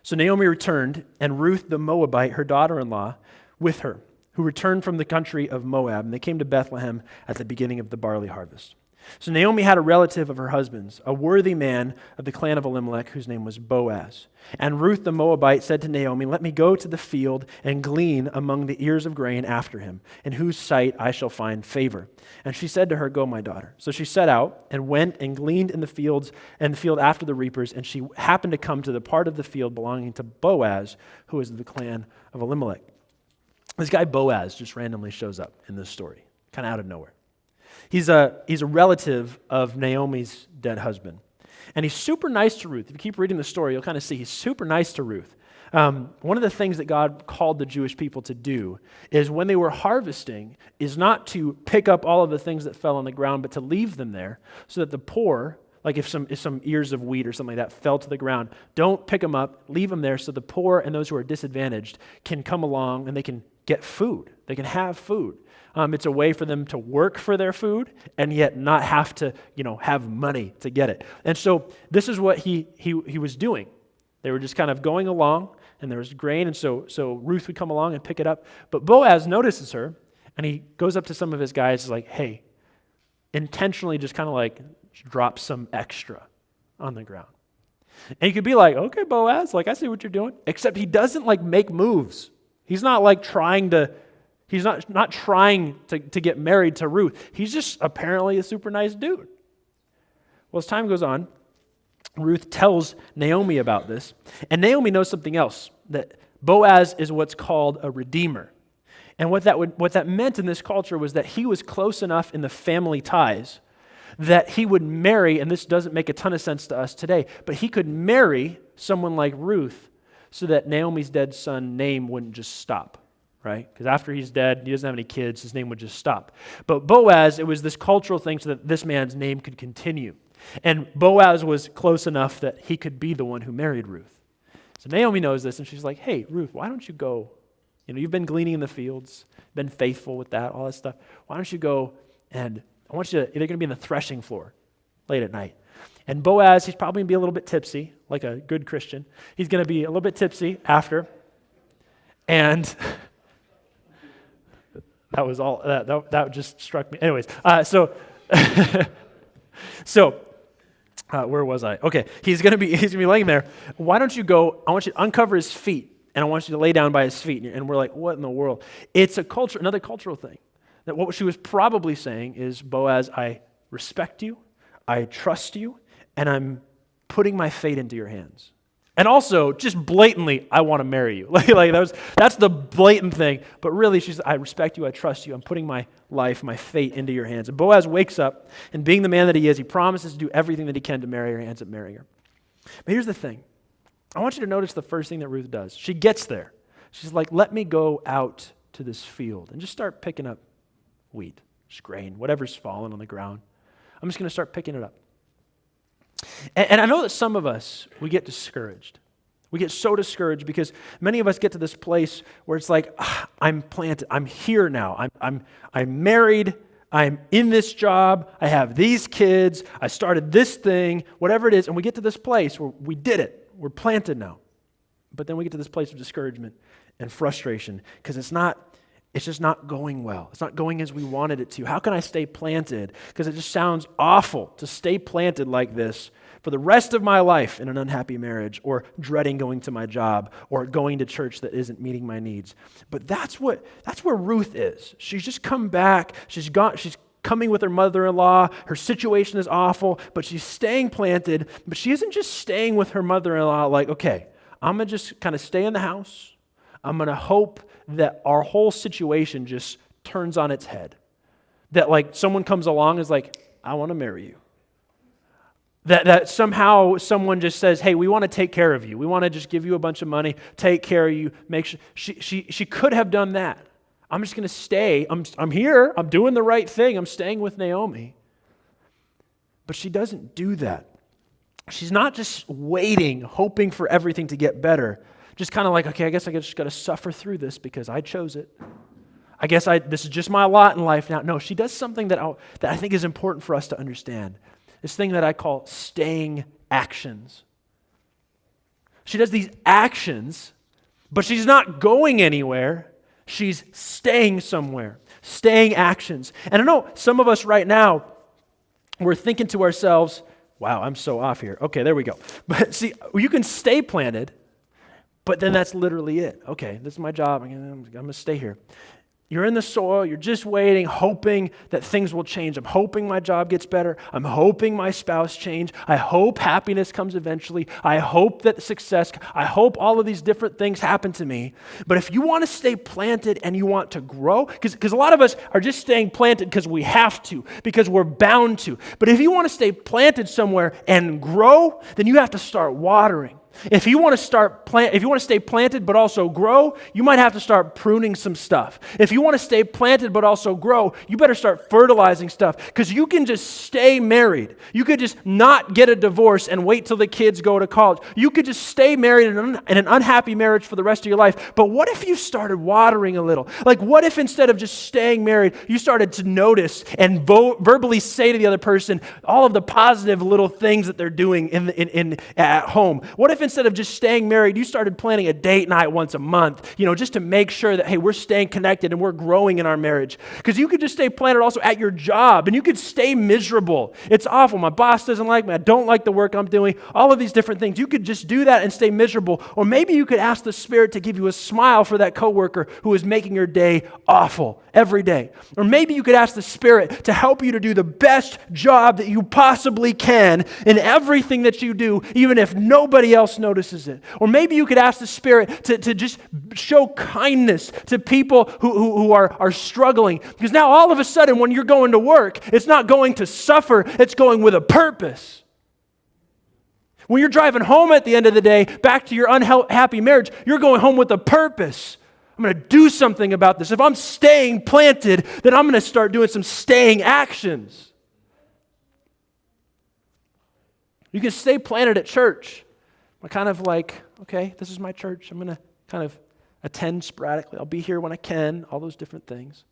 So Naomi returned, and Ruth the Moabite, her daughter-in-law, with her, who returned from the country of Moab, and they came to Bethlehem at the beginning of the barley harvest. So Naomi had a relative of her husband's, a worthy man of the clan of Elimelech, whose name was Boaz. And Ruth the Moabite said to Naomi, let me go to the field and glean among the ears of grain after him, in whose sight I shall find favor. And she said to her, go, my daughter. So she set out and went and gleaned in the field after the reapers, and she happened to come to the part of the field belonging to Boaz, who was of the clan of Elimelech. This guy Boaz just randomly shows up in this story, kind of out of nowhere. He's a relative of Naomi's dead husband. And he's super nice to Ruth. If you keep reading the story, you'll kind of see he's super nice to Ruth. one of the things that God called the Jewish people to do is when they were harvesting is not to pick up all of the things that fell on the ground, but to leave them there so that the poor, like if some ears of wheat or something like that fell to the ground, don't pick them up, leave them there so the poor and those who are disadvantaged can come along and they can get food. They can have food. It's a way for them to work for their food and yet not have to, have money to get it. And so this is what he was doing. They were just kind of going along, and there was grain, and so Ruth would come along and pick it up. But Boaz notices her, and he goes up to some of his guys, like, hey, intentionally just kind of like drop some extra on the ground. And you could be like, okay, Boaz, like I see what you're doing. Except he doesn't like make moves. He's not like trying to get married to Ruth. He's just apparently a super nice dude. Well, as time goes on, Ruth tells Naomi about this, and Naomi knows something else, that Boaz is what's called a redeemer. And what that meant in this culture was that he was close enough in the family ties that he would marry, and this doesn't make a ton of sense to us today, but he could marry someone like Ruth so that Naomi's dead son's name wouldn't just stop, right? Because after he's dead, he doesn't have any kids, his name would just stop. But Boaz, it was this cultural thing so that this man's name could continue. And Boaz was close enough that he could be the one who married Ruth. So Naomi knows this, and she's like, hey, Ruth, why don't you go? You've been gleaning in the fields, been faithful with that, all that stuff. Why don't you go and I want you to, they're going to be in the threshing floor late at night. And Boaz, he's probably going to be a little bit tipsy, like a good Christian. He's going to be a little bit tipsy after. And that was all, that just struck me. Anyways, where was I? Okay, he's gonna be laying there. Why don't you go? I want you to uncover his feet, and I want you to lay down by his feet. And we're like, what in the world? It's another cultural thing. That what she was probably saying is, Boaz, I respect you, I trust you, and I'm putting my fate into your hands. And also, just blatantly, I want to marry you. That's the blatant thing. But really, she's, I respect you, I trust you, I'm putting my life, my fate into your hands. And Boaz wakes up, and being the man that he is, he promises to do everything that he can to marry her, and ends up marrying her. But here's the thing. I want you to notice the first thing that Ruth does. She gets there. She's like, let me go out to this field and just start picking up wheat, just grain, whatever's fallen on the ground. I'm just going to start picking it up. And I know that some of us, we get discouraged. We get so discouraged because many of us get to this place where it's like, I'm planted, I'm here now, I'm married, I'm in this job, I have these kids, I started this thing, whatever it is, and we get to this place where we did it, we're planted now. But then we get to this place of discouragement and frustration because it's just not going well. It's not going as we wanted it to. How can I stay planted? Because it just sounds awful to stay planted like this for the rest of my life in an unhappy marriage, or dreading going to my job, or going to church that isn't meeting my needs. But that's where Ruth is. She's just come back. She's coming with her mother-in-law. Her situation is awful, but she's staying planted. But she isn't just staying with her mother-in-law like, okay, I'm going to just kind of stay in the house. I'm going to hope that our whole situation just turns on its head. That like someone comes along and is like, I want to marry you. That somehow someone just says, hey, we want to take care of you. We want to just give you a bunch of money, take care of you, make sure. She could have done that. I'm just going to stay. I'm here. I'm doing the right thing. I'm staying with Naomi. But she doesn't do that. She's not just waiting, hoping for everything to get better. Just kind of like, okay, I guess I just got to suffer through this because I chose it. I guess this is just my lot in life now. No, she does something that I think is important for us to understand. This thing that I call staying actions. She does these actions, but she's not going anywhere. She's staying somewhere. Staying actions. And I know some of us right now, we're thinking to ourselves, wow, I'm so off here. Okay, there we go. But see, you can stay planted, but then that's literally it. Okay, this is my job. I'm going to stay here. You're in the soil. You're just waiting, hoping that things will change. I'm hoping my job gets better. I'm hoping my spouse change. I hope happiness comes eventually. I hope that success, I hope all of these different things happen to me. But if you want to stay planted and you want to grow, because a lot of us are just staying planted because we have to, because we're bound to. But if you want to stay planted somewhere and grow, then you have to start watering. If you want to stay planted but also grow, you might have to start pruning some stuff. If you want to stay planted but also grow, you better start fertilizing stuff, because you can just stay married. You could just not get a divorce and wait till the kids go to college. You could just stay married in an unhappy marriage for the rest of your life. But what if you started watering a little? Like, what if instead of just staying married, you started to notice and verbally say to the other person all of the positive little things that they're doing at home? What if instead of just staying married, you started planning a date night once a month, just to make sure that, hey, we're staying connected and we're growing in our marriage? Because you could just stay planted also at your job, and you could stay miserable. It's awful. My boss doesn't like me. I don't like the work I'm doing. All of these different things. You could just do that and stay miserable. Or maybe you could ask the Spirit to give you a smile for that coworker who is making your day awful every day. Or maybe you could ask the Spirit to help you to do the best job that you possibly can in everything that you do, even if nobody else notices it. Or maybe you could ask the Spirit to just show kindness to people who are struggling. Because now all of a sudden when you're going to work, it's not going to suffer, it's going with a purpose. When you're driving home at the end of the day, back to your unhappy marriage, you're going home with a purpose. I'm going to do something about this. If I'm staying planted, then I'm going to start doing some staying actions. You can stay planted at church. I'm kind of like, okay, this is my church. I'm going to kind of attend sporadically. I'll be here when I can, all those different things.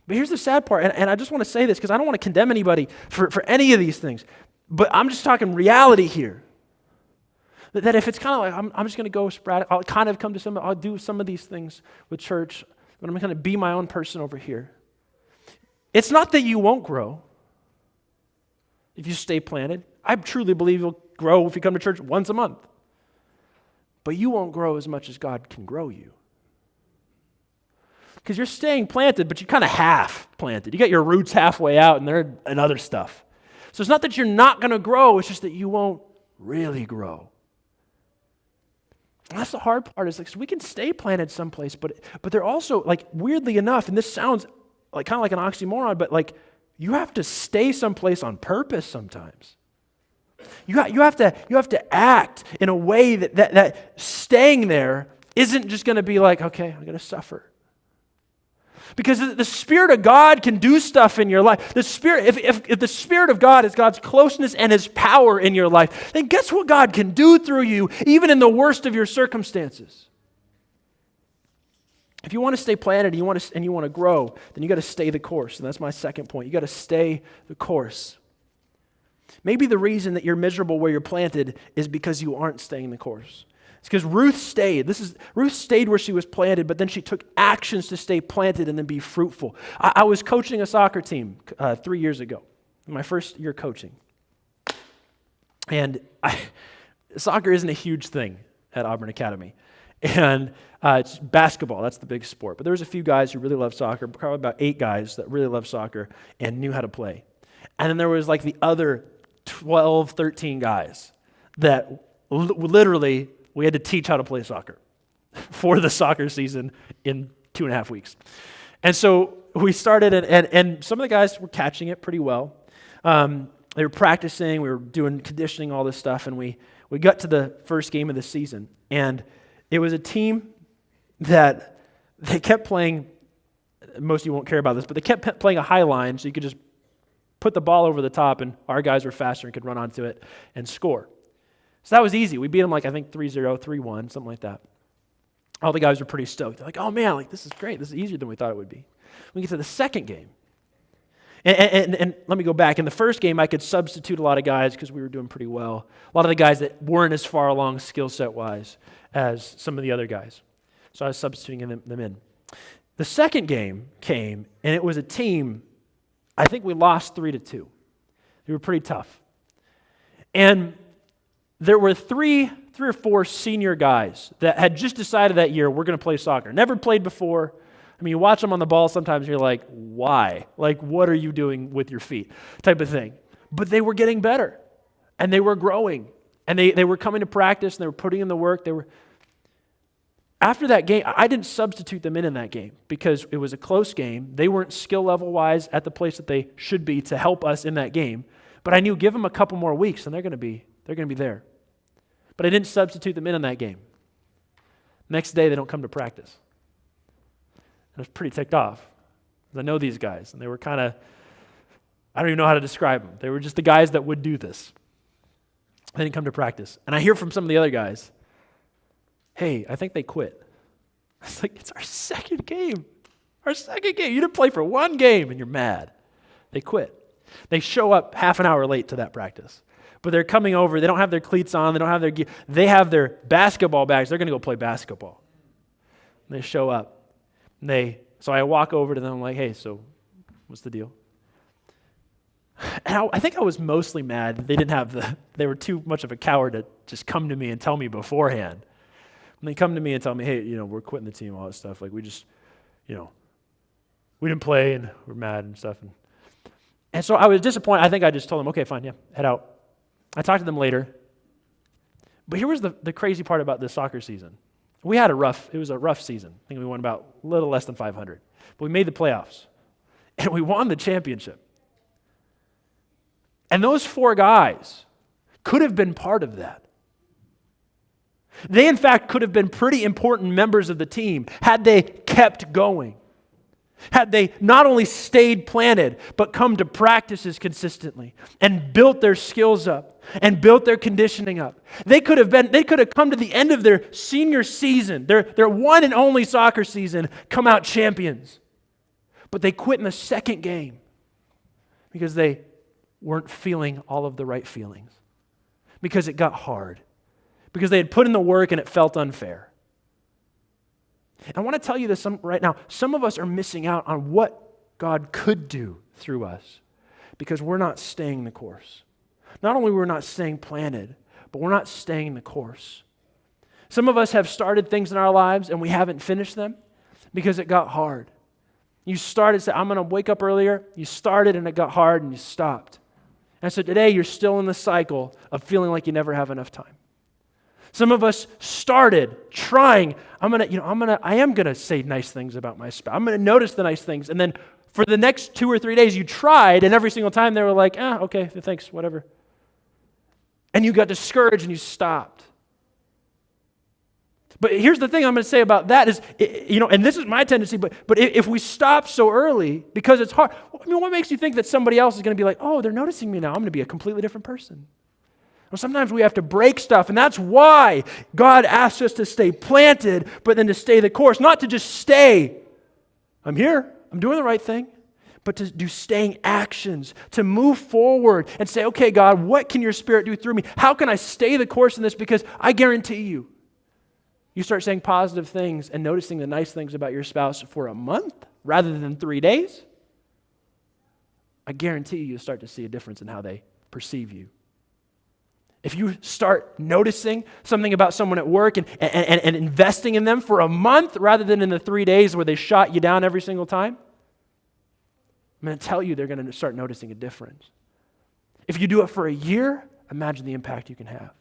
But here's the sad part, and I just want to say this because I don't want to condemn anybody for any of these things, but I'm just talking reality here. That if it's kind of like, I'm just going to go sporadic, I'll kind of come to I'll do some of these things with church, but I'm going to be my own person over here. It's not that you won't grow if you stay planted. I truly believe you'll grow if you come to church once a month. But you won't grow as much as God can grow you. Because you're staying planted, but you're kind of half planted. You got your roots halfway out and they're in other stuff. So it's not that you're not going to grow, it's just that you won't really grow. And that's the hard part, is like, so we can stay planted someplace, but they're also, like, weirdly enough, and this sounds like kind of like an oxymoron, but like, you have to stay someplace on purpose sometimes. You have to act in a way that staying there isn't just going to be like, okay, I'm going to suffer. Because the Spirit of God can do stuff in your life. The Spirit, if the Spirit of God is God's closeness and His power in your life, then guess what God can do through you, even in the worst of your circumstances? If you want to stay planted and you want to grow, then you got to stay the course. And that's my second point. You got to stay the course. Maybe the reason that you're miserable where you're planted is because you aren't staying the course. It's because Ruth stayed. Ruth stayed where she was planted, but then she took actions to stay planted and then be fruitful. I was coaching a soccer team 3 years ago, my first year coaching. And soccer isn't a huge thing at Auburn Academy. And it's basketball, that's the big sport. But there was a few guys who really loved soccer, probably about 8 guys that really loved soccer and knew how to play. And then there was like the other 12, 13 guys that literally we had to teach how to play soccer for the soccer season in 2.5 weeks. And so we started, and some of the guys were catching it pretty well. They were practicing, we were doing conditioning, all this stuff, and we got to the first game of the season. And it was a team that they kept playing, most of you won't care about this, but they kept playing a high line, so you could just put the ball over the top, and our guys were faster and could run onto it and score. So that was easy. We beat them like, I think, 3-0, 3-1, something like that. All the guys were pretty stoked. They're like, oh man, like this is great. This is easier than we thought it would be. We get to the second game. And let me go back. In the first game, I could substitute a lot of guys because we were doing pretty well. A lot of the guys that weren't as far along skill set-wise as some of the other guys. So I was substituting them in. The second game came, and it was a team, I think we lost 3-2. They were pretty tough. And there were three or four senior guys that had just decided that year, we're going to play soccer. Never played before. I mean, you watch them on the ball, sometimes you're like, why? Like, what are you doing with your feet? Type of thing. But they were getting better, and they were growing, and they were coming to practice, and they were putting in the work. After that game, I didn't substitute them in that game because it was a close game. They weren't skill level-wise at the place that they should be to help us in that game. But I knew, give them a couple more weeks, and they're going to be there. But but I didn't substitute them in on that game. Next day, they don't come to practice. I was pretty ticked off. I know these guys, and they were kind of, I don't even know how to describe them. They were just the guys that would do this. They didn't come to practice. And I hear from some of the other guys, hey, I think they quit. It's like, it's our second game. Our second game. You didn't play for one game, and you're mad. They quit. They show up half an hour late to that practice. But they're coming over. They don't have their cleats on. They don't have their gear. They have their basketball bags. They're going to go play basketball. And they show up. So I walk over to them, I'm like, hey, so what's the deal? And I think I was mostly mad that they were too much of a coward to just come to me and tell me beforehand. And they come to me and tell me, hey, we're quitting the team, all that stuff. Like we just, we didn't play and we're mad and stuff. And so I was disappointed. I think I just told them, okay, fine, yeah, head out. I talked to them later. But here was the crazy part about this soccer season. It was a rough season. I think we won about a little less than 500. But we made the playoffs. And we won the championship. And those 4 guys could have been part of that. They, in fact, could have been pretty important members of the team had they kept going. Had they not only stayed planted, but come to practices consistently and built their skills up and built their conditioning up. They could have come to the end of their senior season, their one and only soccer season, come out champions. But they quit in the second game because they weren't feeling all of the right feelings. Because it got hard. Because they had put in the work and it felt unfair. I want to tell you this right now. Some of us are missing out on what God could do through us because we're not staying the course. Not only we're not staying planted, but we're not staying the course. Some of us have started things in our lives and we haven't finished them because it got hard. You started, said, I'm going to wake up earlier. You started and it got hard and you stopped. And so today you're still in the cycle of feeling like you never have enough time. Some of us started trying, I am going to say nice things about my spouse. I'm going to notice the nice things. And then for the next 2 or 3 days you tried, and every single time they were like, okay, thanks, whatever. And you got discouraged and you stopped. But here's the thing I'm going to say about that is, and this is my tendency, but if we stop so early because it's hard, what makes you think that somebody else is going to be like, oh, they're noticing me now, I'm going to be a completely different person? Well, sometimes we have to break stuff, and that's why God asks us to stay planted, but then to stay the course, not to just stay, I'm here, I'm doing the right thing, but to do staying actions, to move forward and say, okay, God, what can your Spirit do through me? How can I stay the course in this? Because I guarantee you start saying positive things and noticing the nice things about your spouse for a month rather than 3 days, I guarantee you'll start to see a difference in how they perceive you. If you start noticing something about someone at work and investing in them for a month rather than in the 3 days where they shot you down every single time, I'm going to tell you they're going to start noticing a difference. If you do it for a year, imagine the impact you can have.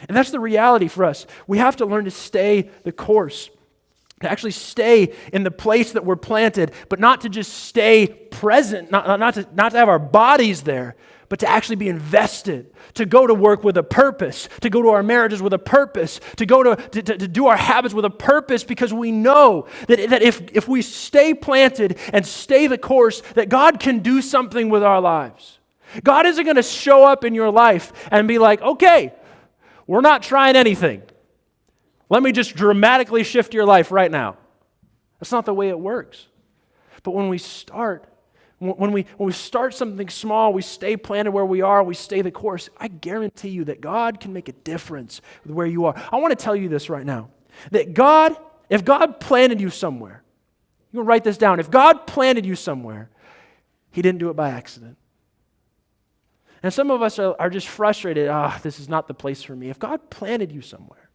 And that's the reality for us. We have to learn to stay the course, to actually stay in the place that we're planted, but not to just stay present, not to have our bodies there, but to actually be invested, to go to work with a purpose, to go to our marriages with a purpose, to go to do our habits with a purpose, because we know that if we stay planted and stay the course, that God can do something with our lives. God isn't going to show up in your life and be like, okay, we're not trying anything. Let me just dramatically shift your life right now. That's not the way it works. But when we start something small, we stay planted where we are, we stay the course, I guarantee you that God can make a difference with where you are. I want to tell you this right now, that if God planted you somewhere, you can write this down, if God planted you somewhere, He didn't do it by accident. And some of us are just frustrated, this is not the place for me. If God planted you somewhere,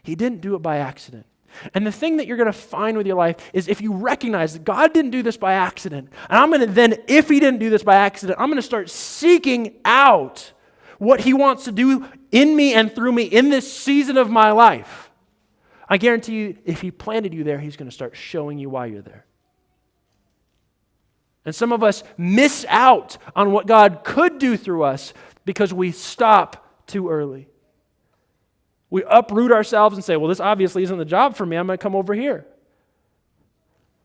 He didn't do it by accident. And the thing that you're going to find with your life is if you recognize that God didn't do this by accident, and I'm going to then, if He didn't do this by accident, I'm going to start seeking out what He wants to do in me and through me in this season of my life. I guarantee you, if He planted you there, He's going to start showing you why you're there. And some of us miss out on what God could do through us because we stop too early. We uproot ourselves and say, well, this obviously isn't the job for me. I'm going to come over here.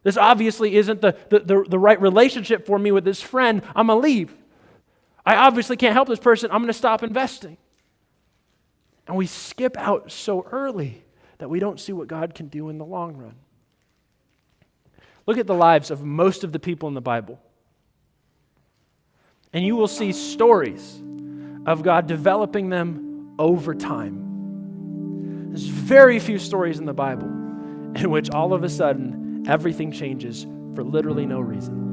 This obviously isn't the right relationship for me with this friend. I'm going to leave. I obviously can't help this person. I'm going to stop investing. And we skip out so early that we don't see what God can do in the long run. Look at the lives of most of the people in the Bible. And you will see stories of God developing them over time. There's very few stories in the Bible in which all of a sudden everything changes for literally no reason.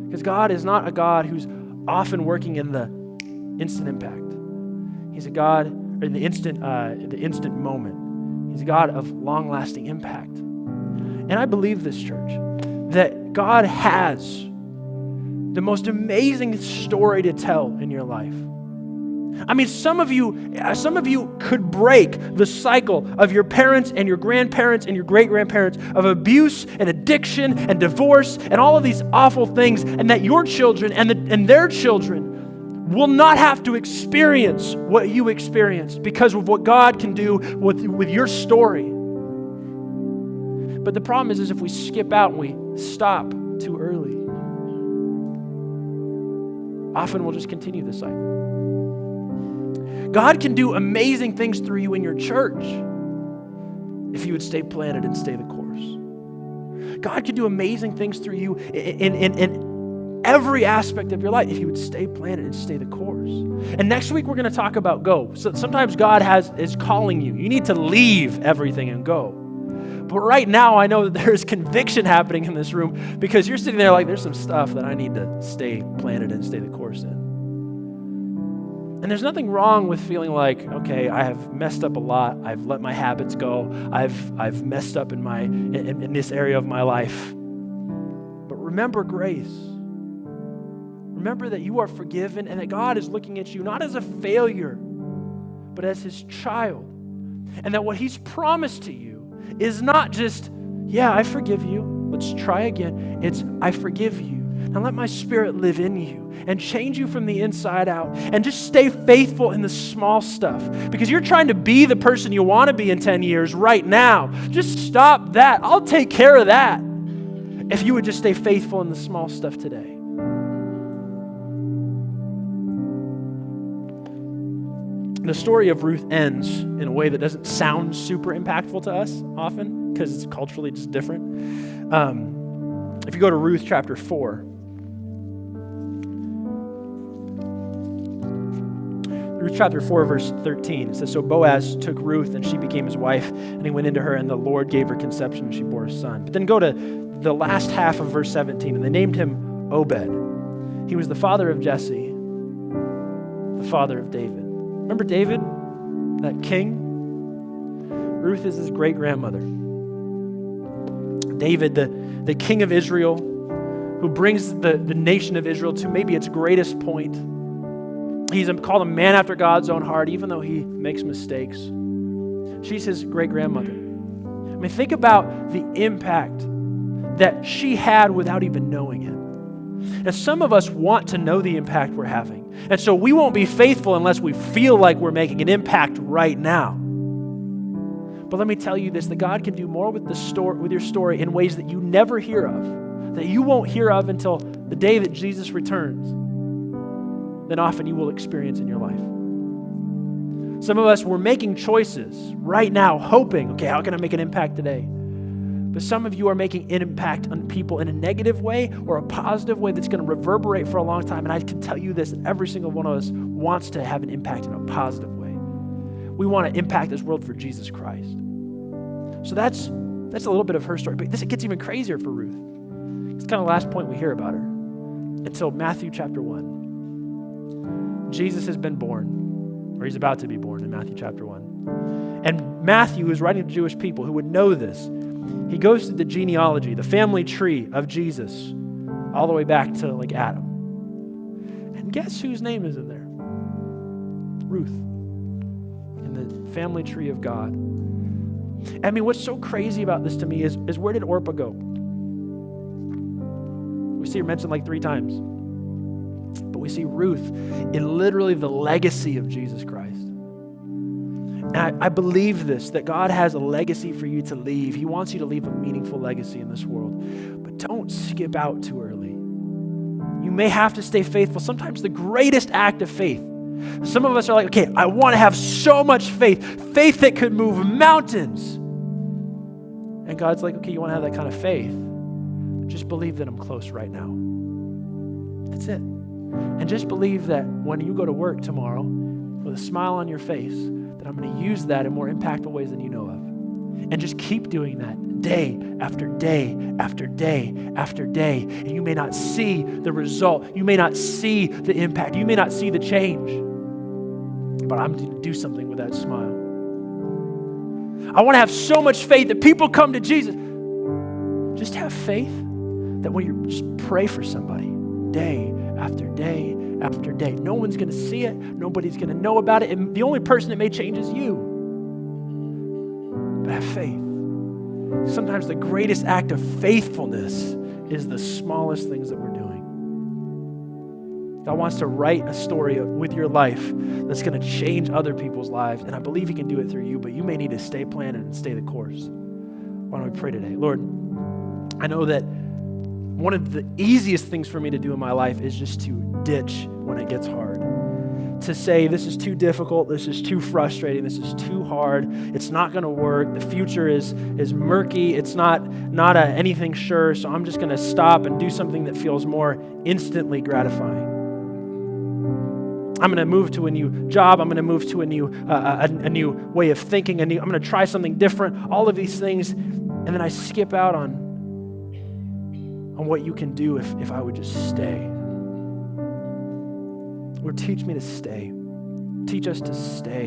Because God is not a God who's often working in the instant impact. He's a God in the instant moment. He's a God of long-lasting impact. And I believe this, church, that God has the most amazing story to tell in your life. I mean, some of you could break the cycle of your parents and your grandparents and your great-grandparents of abuse and addiction and divorce and all of these awful things, and that your children and their children will not have to experience what you experienced because of what God can do with your story. But the problem is if we skip out and we stop too early, often we'll just continue the cycle. God can do amazing things through you in your church if you would stay planted and stay the course. God can do amazing things through you in every aspect of your life if you would stay planted and stay the course. And next week we're going to talk about go. So sometimes God is calling you. You need to leave everything and go. But right now I know that there's conviction happening in this room because you're sitting there like there's some stuff that I need to stay planted and stay the course in. And there's nothing wrong with feeling like, okay, I have messed up a lot. I've let my habits go. I've messed up in this area of my life. But remember grace. Remember that you are forgiven and that God is looking at you not as a failure, but as his child. And that what he's promised to you is not just, yeah, I forgive you. Let's try again. It's, I forgive you. Now let my spirit live in you and change you from the inside out, and just stay faithful in the small stuff, because you're trying to be the person you want to be in 10 years right now. Just stop that. I'll take care of that if you would just stay faithful in the small stuff today. The story of Ruth ends in a way that doesn't sound super impactful to us often because it's culturally just different. If you go to Ruth chapter 4, Ruth chapter 4, verse 13, it says, so Boaz took Ruth, and she became his wife, and he went into her, and the Lord gave her conception, and she bore a son. But then go to the last half of verse 17, and they named him Obed. He was the father of Jesse, the father of David. Remember David, that king? Ruth is his great-grandmother. David, the king of Israel, who brings the nation of Israel to maybe its greatest point. He's called a man after God's own heart, even though he makes mistakes. She's his great-grandmother. I mean, think about the impact that she had without even knowing it. And some of us want to know the impact we're having. And so we won't be faithful unless we feel like we're making an impact right now. But let me tell you this, that God can do more with your story in ways that you never hear of, that you won't hear of until the day that Jesus returns, than often you will experience in your life. Some of us, we're making choices right now, hoping, okay, how can I make an impact today? But some of you are making an impact on people in a negative way or a positive way that's going to reverberate for a long time. And I can tell you this, every single one of us wants to have an impact in a positive way. We want to impact this world for Jesus Christ. So that's a little bit of her story. But it gets even crazier for Ruth. It's kind of the last point we hear about her. Until Matthew chapter 1. Jesus has been born, or he's about to be born in Matthew chapter 1. And Matthew, who's writing to Jewish people who would know this, he goes to the genealogy, the family tree of Jesus, all the way back to like Adam. And guess whose name is in there? Ruth, in the family tree of God. I mean, what's so crazy about this to me is where did Orpah go? We see her mentioned like 3 times. But we see Ruth in literally the legacy of Jesus Christ. And I believe this, that God has a legacy for you to leave. He wants you to leave a meaningful legacy in this world. But don't skip out too early. You may have to stay faithful. Sometimes the greatest act of faith. Some of us are like, okay, I want to have so much faith, faith that could move mountains. And God's like, okay, you want to have that kind of faith? Just believe that I'm close right now. That's it. And just believe that when you go to work tomorrow with a smile on your face, that I'm going to use that in more impactful ways than you know of. And just keep doing that day after day after day after day. And you may not see the result. You may not see the impact. You may not see the change. But I'm going to do something with that smile. I want to have so much faith that people come to Jesus. Just have faith that when you just pray for somebody day after day after day. No one's going to see it. Nobody's going to know about it. And the only person that may change is you. But have faith. Sometimes the greatest act of faithfulness is the smallest things that we're doing. God wants to write a story with your life that's going to change other people's lives. And I believe He can do it through you, but you may need to stay planted and stay the course. Why don't we pray today? Lord, I know that one of the easiest things for me to do in my life is just to ditch when it gets hard. To say, this is too difficult, this is too frustrating, this is too hard, it's not going to work, the future is murky, it's not anything sure, so I'm just going to stop and do something that feels more instantly gratifying. I'm going to move to a new job, I'm going to move to a new way of thinking, I'm going to try something different, all of these things, and then I skip out on what you can do if I would just stay. Lord, teach me to stay. Teach us to stay.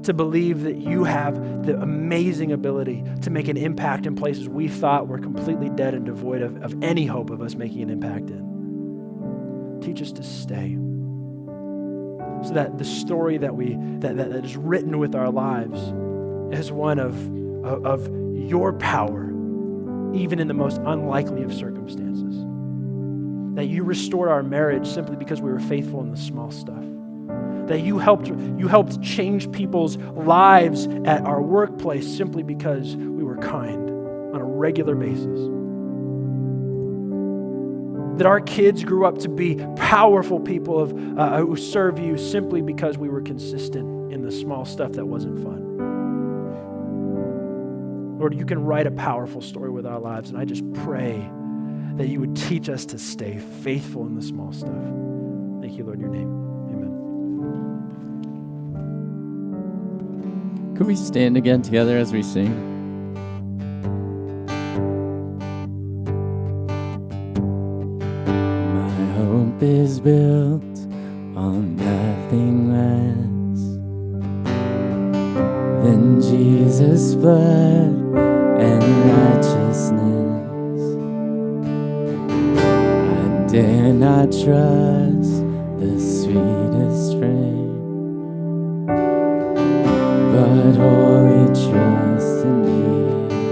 To believe that you have the amazing ability to make an impact in places we thought were completely dead and devoid of any hope of us making an impact in. Teach us to stay. So that the story that is written with our lives is one of your power, even in the most unlikely of circumstances. That you restored our marriage simply because we were faithful in the small stuff. That you helped change people's lives at our workplace simply because we were kind on a regular basis. That our kids grew up to be powerful people who serve you simply because we were consistent in the small stuff that wasn't fun. Lord, you can write a powerful story with our lives, and I just pray that you would teach us to stay faithful in the small stuff. Thank you, Lord, in your name. Amen. Could we stand again together as we sing? My hope is built on nothing less than Jesus' blood and righteousness. Dare not trust the sweetest frame, but wholly trust in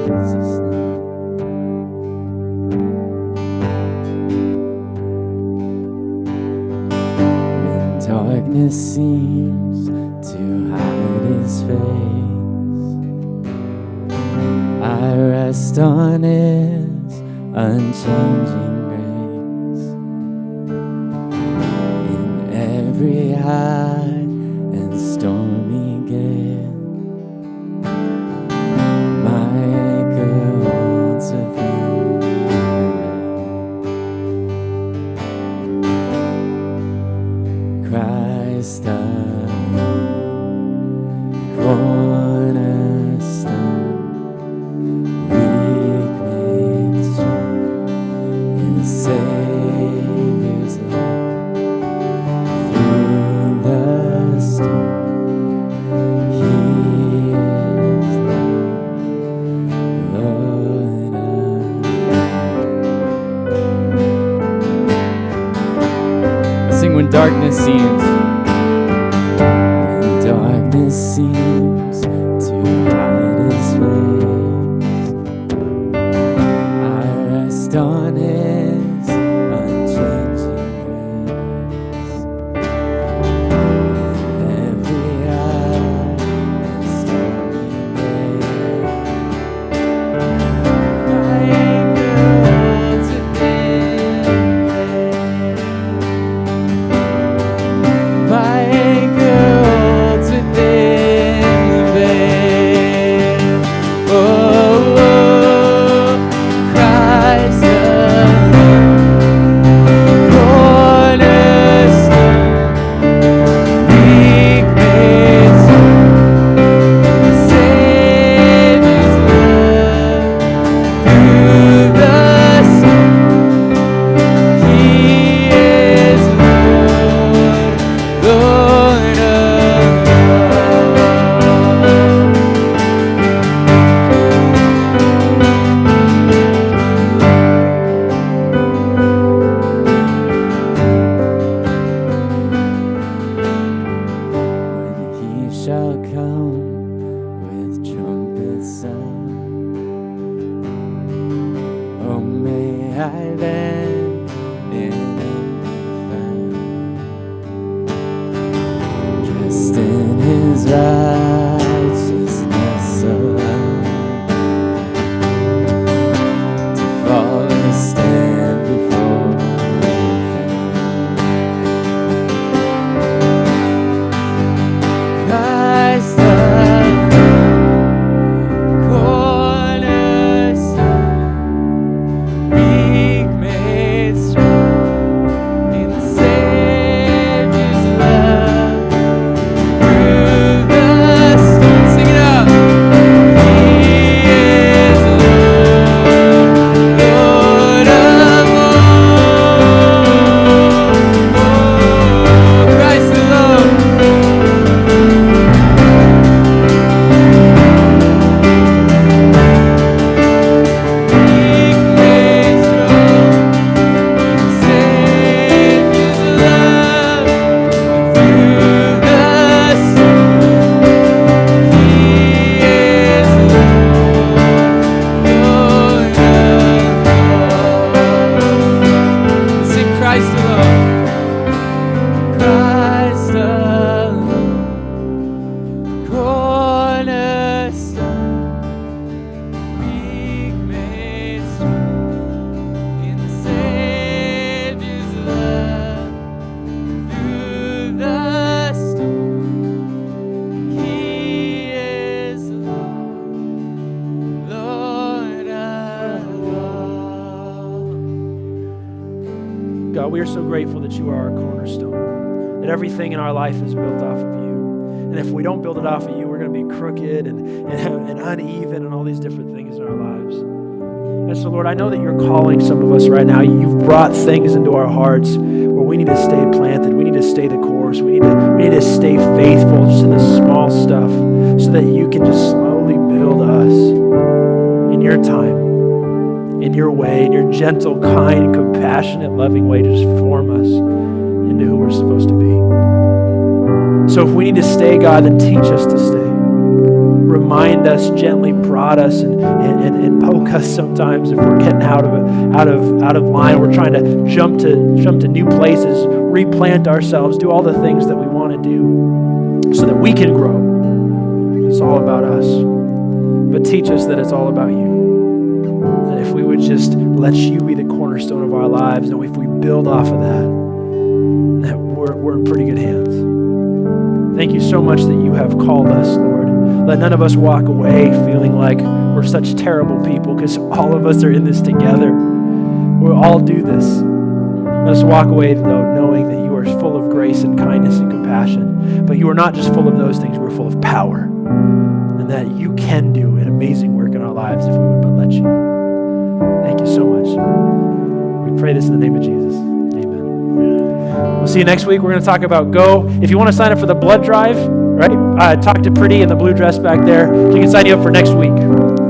Jesus' name. When darkness seems to hide His face, I rest on His unchanging every high and stormy gale. My anchor holds a view. Christ the cornerstone, weak made strong in the Savior's love. When darkness seems God, we are so grateful that you are our cornerstone, that everything in our life is built off of you. And if we don't build it off of you, we're going to be crooked and uneven and all these different things in our lives. And so, Lord, I know that you're calling some of us right now. You've brought things into our hearts where we need to stay planted. We need to stay the course. We need to stay faithful just in the small stuff so that you can just slowly build us in your time, in your way, in your gentle, kind, compassionate, loving way to just form us into who we're supposed to be. So if we need to stay, God, then teach us to stay. Remind us, gently prod us, and poke us sometimes if we're getting out of line. We're trying to jump to new places, replant ourselves, do all the things that we want to do so that we can grow. It's all about us. But teach us that it's all about you. And if we would just let you be the cornerstone of our lives, and if we build off of that we're in pretty good hands. Thank you so much that you have called us, Lord. Let none of us walk away feeling like we're such terrible people, because all of us are in this together. We'll all do this. Let us walk away, though, knowing that you are full of grace and kindness and compassion. But you are not just full of those things, you are full of power. And that you can do an amazing work in our lives if we would but let you. Thank you so much. We pray this in the name of Jesus. Amen. We'll see you next week. We're going to talk about Go. If you want to sign up for the blood drive, right? Talk to Pretty in the blue dress back there. She can sign you up for next week.